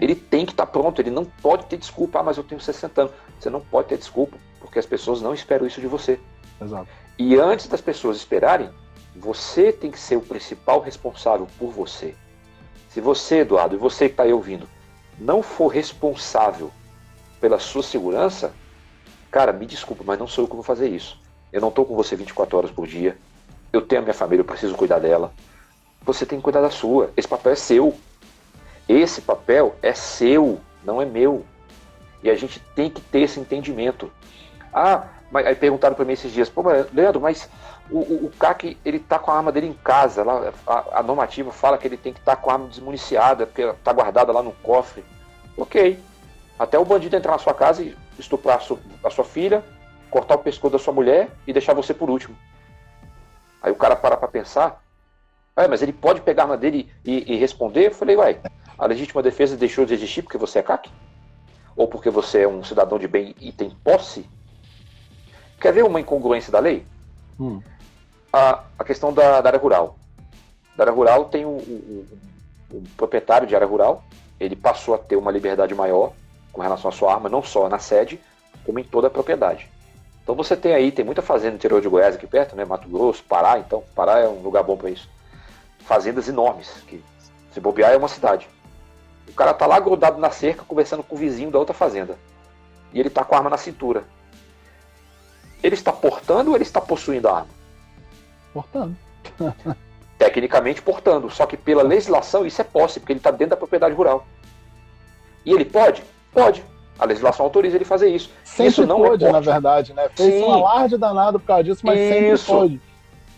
Ele tem que estar pronto. Ele não pode ter desculpa. Mas eu tenho 60 anos. Você não pode ter desculpa, porque as pessoas não esperam isso de você. Exato. E antes das pessoas esperarem, você tem que ser o principal responsável por você. Se você, Eduardo, e você que está aí ouvindo, não for responsável pela sua segurança, cara, me desculpa, mas não sou eu que vou fazer isso. Eu não estou com você 24 horas por dia. Eu tenho a minha família, eu preciso cuidar dela. Você tem que cuidar da sua. Esse papel é seu. Esse papel é seu, não é meu. E a gente tem que ter esse entendimento. Mas aí perguntaram para mim esses dias: Leandro, mas o CAC, ele tá com a arma dele em casa. Lá, a normativa fala que ele tem que estar com a arma desmuniciada, porque ela está guardada lá no cofre. Ok. Até o bandido entrar na sua casa e estuprar a sua filha, cortar o pescoço da sua mulher e deixar você por último. Aí o cara para pensar: mas ele pode pegar a arma dele e responder? Eu falei: a legítima defesa deixou de existir porque você é CAC? Ou porque você é um cidadão de bem e tem posse? Quer ver uma incongruência da lei? A questão da área rural. Da área rural tem o proprietário de área rural, ele passou a ter uma liberdade maior com relação à sua arma, não só na sede, como em toda a propriedade. Então você tem muita fazenda no interior de Goiás aqui perto, né? Mato Grosso, Pará. Então Pará é um lugar bom para isso. Fazendas enormes, que se bobear é uma cidade. O cara tá lá grudado na cerca, conversando com o vizinho da outra fazenda. E ele tá com a arma na cintura. Ele está portando ou ele está possuindo a arma? Portando. Tecnicamente portando, só que pela legislação isso é posse, porque ele está dentro da propriedade rural. E ele pode? Pode. A legislação autoriza ele fazer isso. Sempre isso não pode, é na verdade, né? Fez um alarde danado por causa disso, mas sempre pode.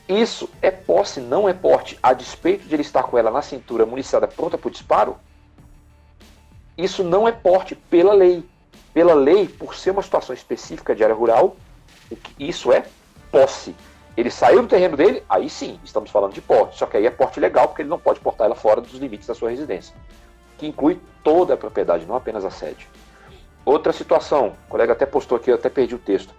Isso é posse, não é porte. A despeito de ele estar com ela na cintura, municiada, pronta para o disparo, isso não é porte pela lei. Pela lei, por ser uma situação específica de área rural, isso é posse. Ele saiu do terreno dele, aí sim, estamos falando de porte. Só que aí é porte legal, porque ele não pode portar ela fora dos limites da sua residência. Que inclui toda a propriedade, não apenas a sede. Outra situação, o colega até postou aqui, eu até perdi o texto.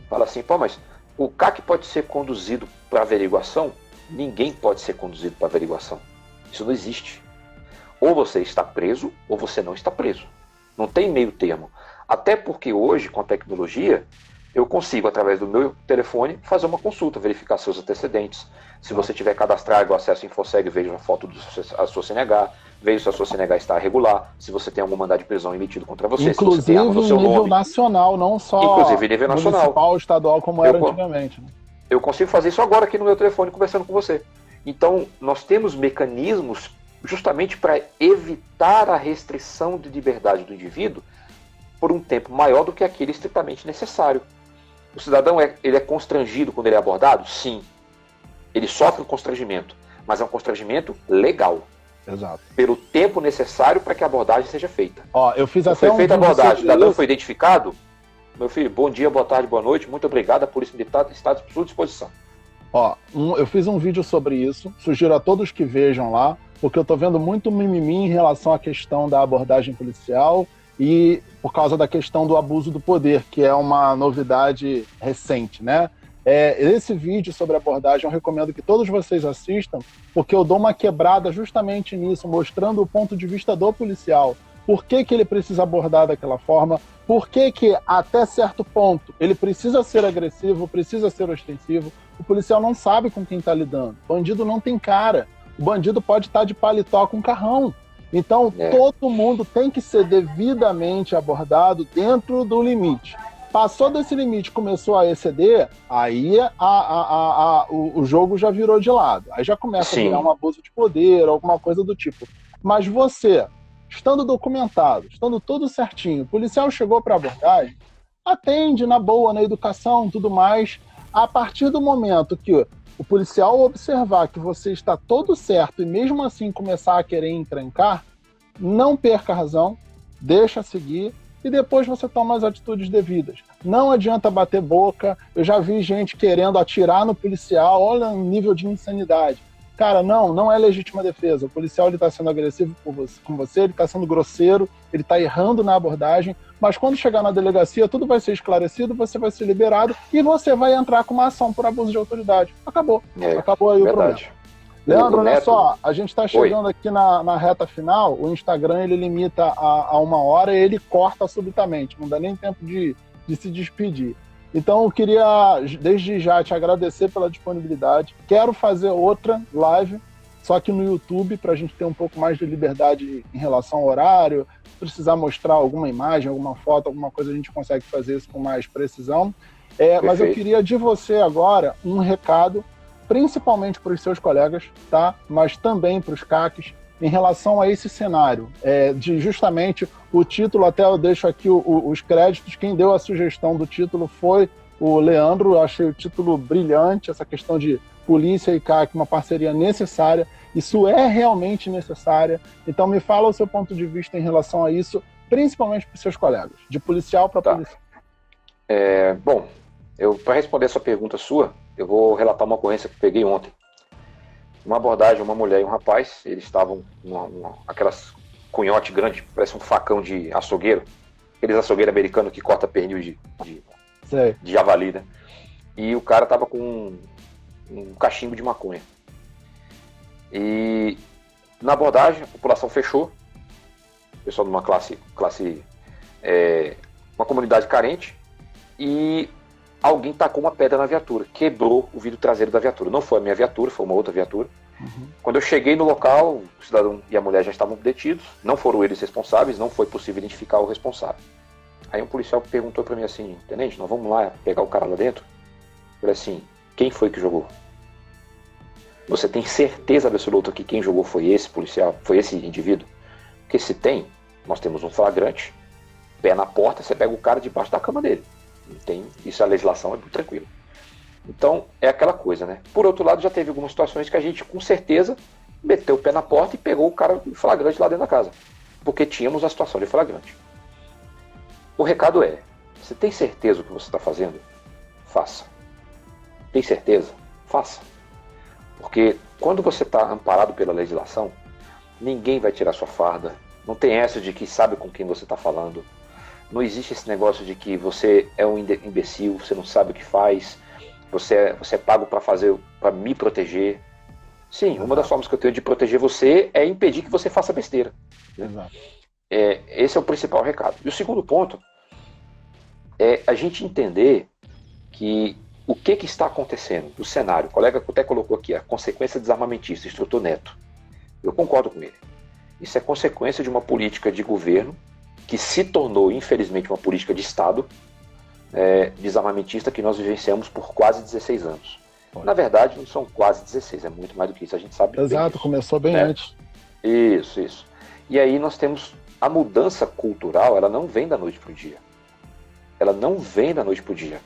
Fala assim: mas o CAC pode ser conduzido para averiguação? Ninguém pode ser conduzido para averiguação. Isso não existe. Ou você está preso, ou você não está preso. Não tem meio termo. Até porque hoje, com a tecnologia, eu consigo, através do meu telefone, fazer uma consulta, verificar seus antecedentes. Se você tiver cadastrado, o acesso InfoSeg, veja a foto da sua CNH, veja se a sua CNH está regular, se você tem algum mandado de prisão emitido contra você, inclusive, se você tem arma no seu nível nome. Nacional, não só inclusive nível nacional, municipal, estadual, como era antigamente. Né? Eu consigo fazer isso agora aqui no meu telefone, conversando com você. Então, nós temos mecanismos justamente para evitar a restrição de liberdade do indivíduo por um tempo maior do que aquele estritamente necessário. O cidadão ele é constrangido quando ele é abordado? Sim. Ele sofre um constrangimento, mas é um constrangimento legal. Exato. Pelo tempo necessário para que a abordagem seja feita. Ó, eu fiz até foi feita a abordagem, o cidadão isso. foi identificado. Meu filho, bom dia, boa tarde, boa noite, muito obrigado, a Polícia Militar está à sua disposição. Ó, eu fiz um vídeo sobre isso, sugiro a todos que vejam lá, porque eu tô vendo muito mimimi em relação à questão da abordagem policial e por causa da questão do abuso do poder, que é uma novidade recente, né? Esse vídeo sobre abordagem eu recomendo que todos vocês assistam, porque eu dou uma quebrada justamente nisso, mostrando o ponto de vista do policial. Por que ele precisa abordar daquela forma? Por que até certo ponto, ele precisa ser agressivo, precisa ser ostensivo? O policial não sabe com quem está lidando. O bandido não tem cara. O bandido pode estar de paletó com carrão. Então, todo mundo tem que ser devidamente abordado dentro do limite. Passou desse limite, começou a exceder, aí o jogo já virou de lado. Aí já começa a virar um abuso de poder, alguma coisa do tipo. Mas você, estando documentado, estando tudo certinho, o policial chegou para abordagem, atende na boa, na educação, tudo mais. A partir do momento que o policial observar que você está todo certo e mesmo assim começar a querer encrencar, não perca a razão, deixa seguir e depois você toma as atitudes devidas. Não adianta bater boca, eu já vi gente querendo atirar no policial, olha o nível de insanidade. Cara, não é legítima defesa. O policial está sendo agressivo com você, ele está sendo grosseiro, ele está errando na abordagem, mas quando chegar na delegacia, tudo vai ser esclarecido, você vai ser liberado e você vai entrar com uma ação por abuso de autoridade. Acabou. Acabou aí verdade. o problema. Leandro, olha só, a gente está chegando aqui na reta final, o Instagram ele limita a 1 hora e ele corta subitamente, não dá nem tempo de se despedir. Então eu queria, desde já, te agradecer pela disponibilidade. Quero fazer outra live, só que no YouTube, para a gente ter um pouco mais de liberdade em relação ao horário. Se precisar mostrar alguma imagem, alguma foto, alguma coisa, a gente consegue fazer isso com mais precisão. Mas eu queria de você agora um recado, principalmente para os seus colegas, tá? Mas também para os CACs, em relação a esse cenário, de justamente o título, até eu deixo aqui os créditos, quem deu a sugestão do título foi o Leandro, eu achei o título brilhante, essa questão de polícia e CAC, uma parceria necessária, isso é realmente necessária, então me fala o seu ponto de vista em relação a isso, principalmente para os seus colegas, de policial para policial. Bom, para responder essa pergunta sua, eu vou relatar uma ocorrência que peguei ontem. Uma abordagem, uma mulher e um rapaz, eles estavam aquelas cunhote grande, parece um facão de açougueiro, aqueles açougueiros americanos que corta pernil de javali, né? E o cara tava com um cachimbo de maconha. E na abordagem, a população fechou, o pessoal de uma uma comunidade carente, e alguém tacou uma pedra na viatura, quebrou o vidro traseiro da viatura. Não foi a minha viatura, foi uma outra viatura. Uhum. Quando eu cheguei no local, o cidadão e a mulher já estavam detidos, não foram eles responsáveis, não foi possível identificar o responsável. Aí um policial perguntou para mim assim: tenente, nós vamos lá pegar o cara lá dentro? Eu falei assim: quem foi que jogou? Você tem certeza absoluta que quem jogou foi esse policial, foi esse indivíduo? Porque se tem, nós temos um flagrante, pé na porta, você pega o cara debaixo da cama dele. Não tem, isso a legislação é muito tranquila. Então, é aquela coisa, né? Por outro lado, já teve algumas situações que a gente, com certeza, meteu o pé na porta e pegou o cara flagrante lá dentro da casa. Porque tínhamos a situação de flagrante. O recado é: você tem certeza do que você está fazendo? Faça. Tem certeza? Faça. Porque quando você está amparado pela legislação, ninguém vai tirar sua farda. Não tem essa de que sabe com quem você está falando. Não existe esse negócio de que você é um imbecil, você não sabe o que faz, você é pago para me proteger. Sim, uma das formas que eu tenho de proteger você é impedir que você faça besteira. Né? Esse é o principal recado. E o segundo ponto é a gente entender que o que está acontecendo, o cenário. O colega até colocou aqui a consequência desarmamentista, instrutor Neto. Eu concordo com ele. Isso é consequência de uma política de governo que se tornou, infelizmente, uma política de Estado desarmamentista que nós vivenciamos por quase 16 anos. Na verdade, não são quase 16, é muito mais do que isso, a gente sabe. Exato, começou bem antes. Isso. E aí nós temos a mudança cultural, ela não vem da noite para o dia. Ela não vem da noite para o dia.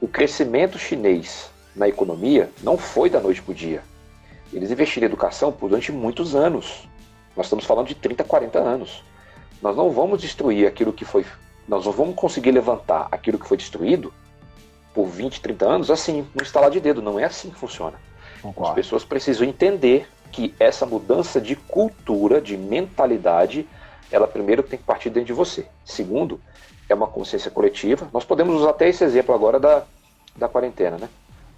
O crescimento chinês na economia não foi da noite para o dia. Eles investiram em educação durante muitos anos. Nós estamos falando de 30, 40 anos. Nós não vamos destruir aquilo que foi... Nós não vamos conseguir levantar aquilo que foi destruído por 20, 30 anos assim, no estalar de dedo. Não é assim que funciona. Concordo. As pessoas precisam entender que essa mudança de cultura, de mentalidade, ela primeiro tem que partir dentro de você. Segundo, é uma consciência coletiva. Nós podemos usar até esse exemplo agora da quarentena, né?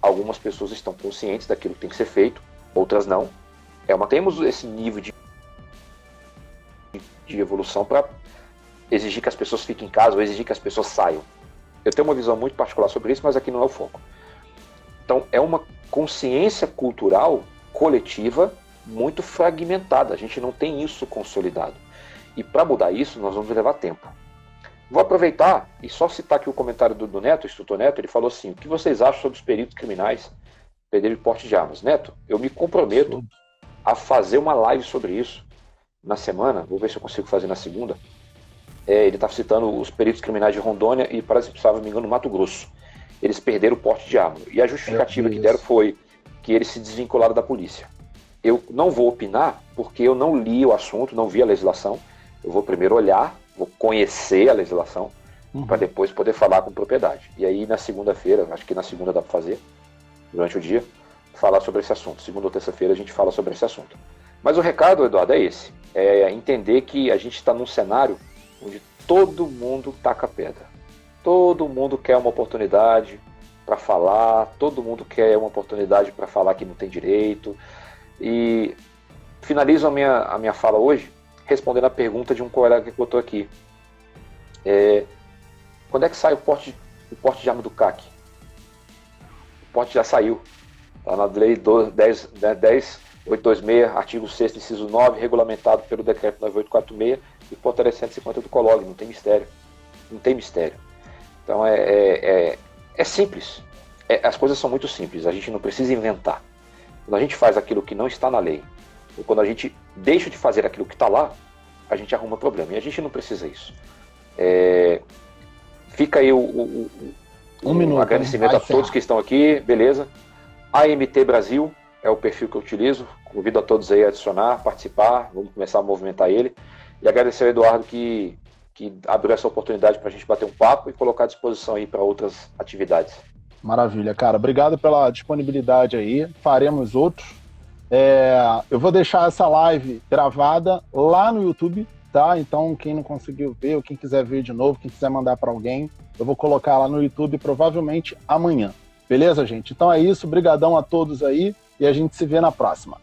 Algumas pessoas estão conscientes daquilo que tem que ser feito, outras não. Temos esse nível de evolução para exigir que as pessoas fiquem em casa ou exigir que as pessoas saiam. Eu tenho uma visão muito particular sobre isso, mas aqui não é o foco. Então, é uma consciência cultural coletiva muito fragmentada. A gente não tem isso consolidado. E para mudar isso, nós vamos levar tempo. Vou aproveitar e só citar aqui o comentário do Neto, o instrutor Neto. Ele falou assim: o que vocês acham sobre os peritos criminais perderem porte de armas? Neto, eu me comprometo a fazer uma live sobre isso na semana. Vou ver se eu consigo fazer na segunda. Ele está citando os peritos criminais de Rondônia e, para se não me engano, no Mato Grosso. Eles perderam o porte de arma. E a justificativa que deram foi que eles se desvincularam da polícia. Eu não vou opinar porque eu não li o assunto, não vi a legislação. Eu vou primeiro olhar, vou conhecer a legislação, para depois poder falar com propriedade. E aí na segunda-feira, acho que na segunda dá para fazer, durante o dia, falar sobre esse assunto. Segunda ou terça-feira a gente fala sobre esse assunto. Mas o recado, Eduardo, é esse. É entender que a gente está num cenário onde todo mundo taca pedra. Todo mundo quer uma oportunidade para falar, todo mundo quer uma oportunidade para falar que não tem direito. E finalizo a minha fala hoje respondendo a pergunta de um colega que botou aqui. Quando é que sai o porte de arma do CAC? O porte já saiu. Está na lei 10.826, artigo 6º, inciso 9, regulamentado pelo decreto 9846 e portaria 150 do COLOG. Não tem mistério. Não tem mistério. Então é simples. As coisas são muito simples. A gente não precisa inventar. Quando a gente faz aquilo que não está na lei, ou quando a gente deixa de fazer aquilo que está lá, a gente arruma problema. E a gente não precisa isso. Fica aí um agradecimento a todos que estão aqui, beleza? AMT Brasil é o perfil que eu utilizo. Convido a todos aí a adicionar, participar, vamos começar a movimentar ele. E agradecer ao Eduardo que abriu essa oportunidade para a gente bater um papo e colocar à disposição aí para outras atividades. Maravilha, cara. Obrigado pela disponibilidade aí. Faremos outros. Eu vou deixar essa live gravada lá no YouTube, tá? Então, quem não conseguiu ver, ou quem quiser ver de novo, quem quiser mandar para alguém, eu vou colocar lá no YouTube provavelmente amanhã. Beleza, gente? Então é isso. Brigadão a todos aí e a gente se vê na próxima.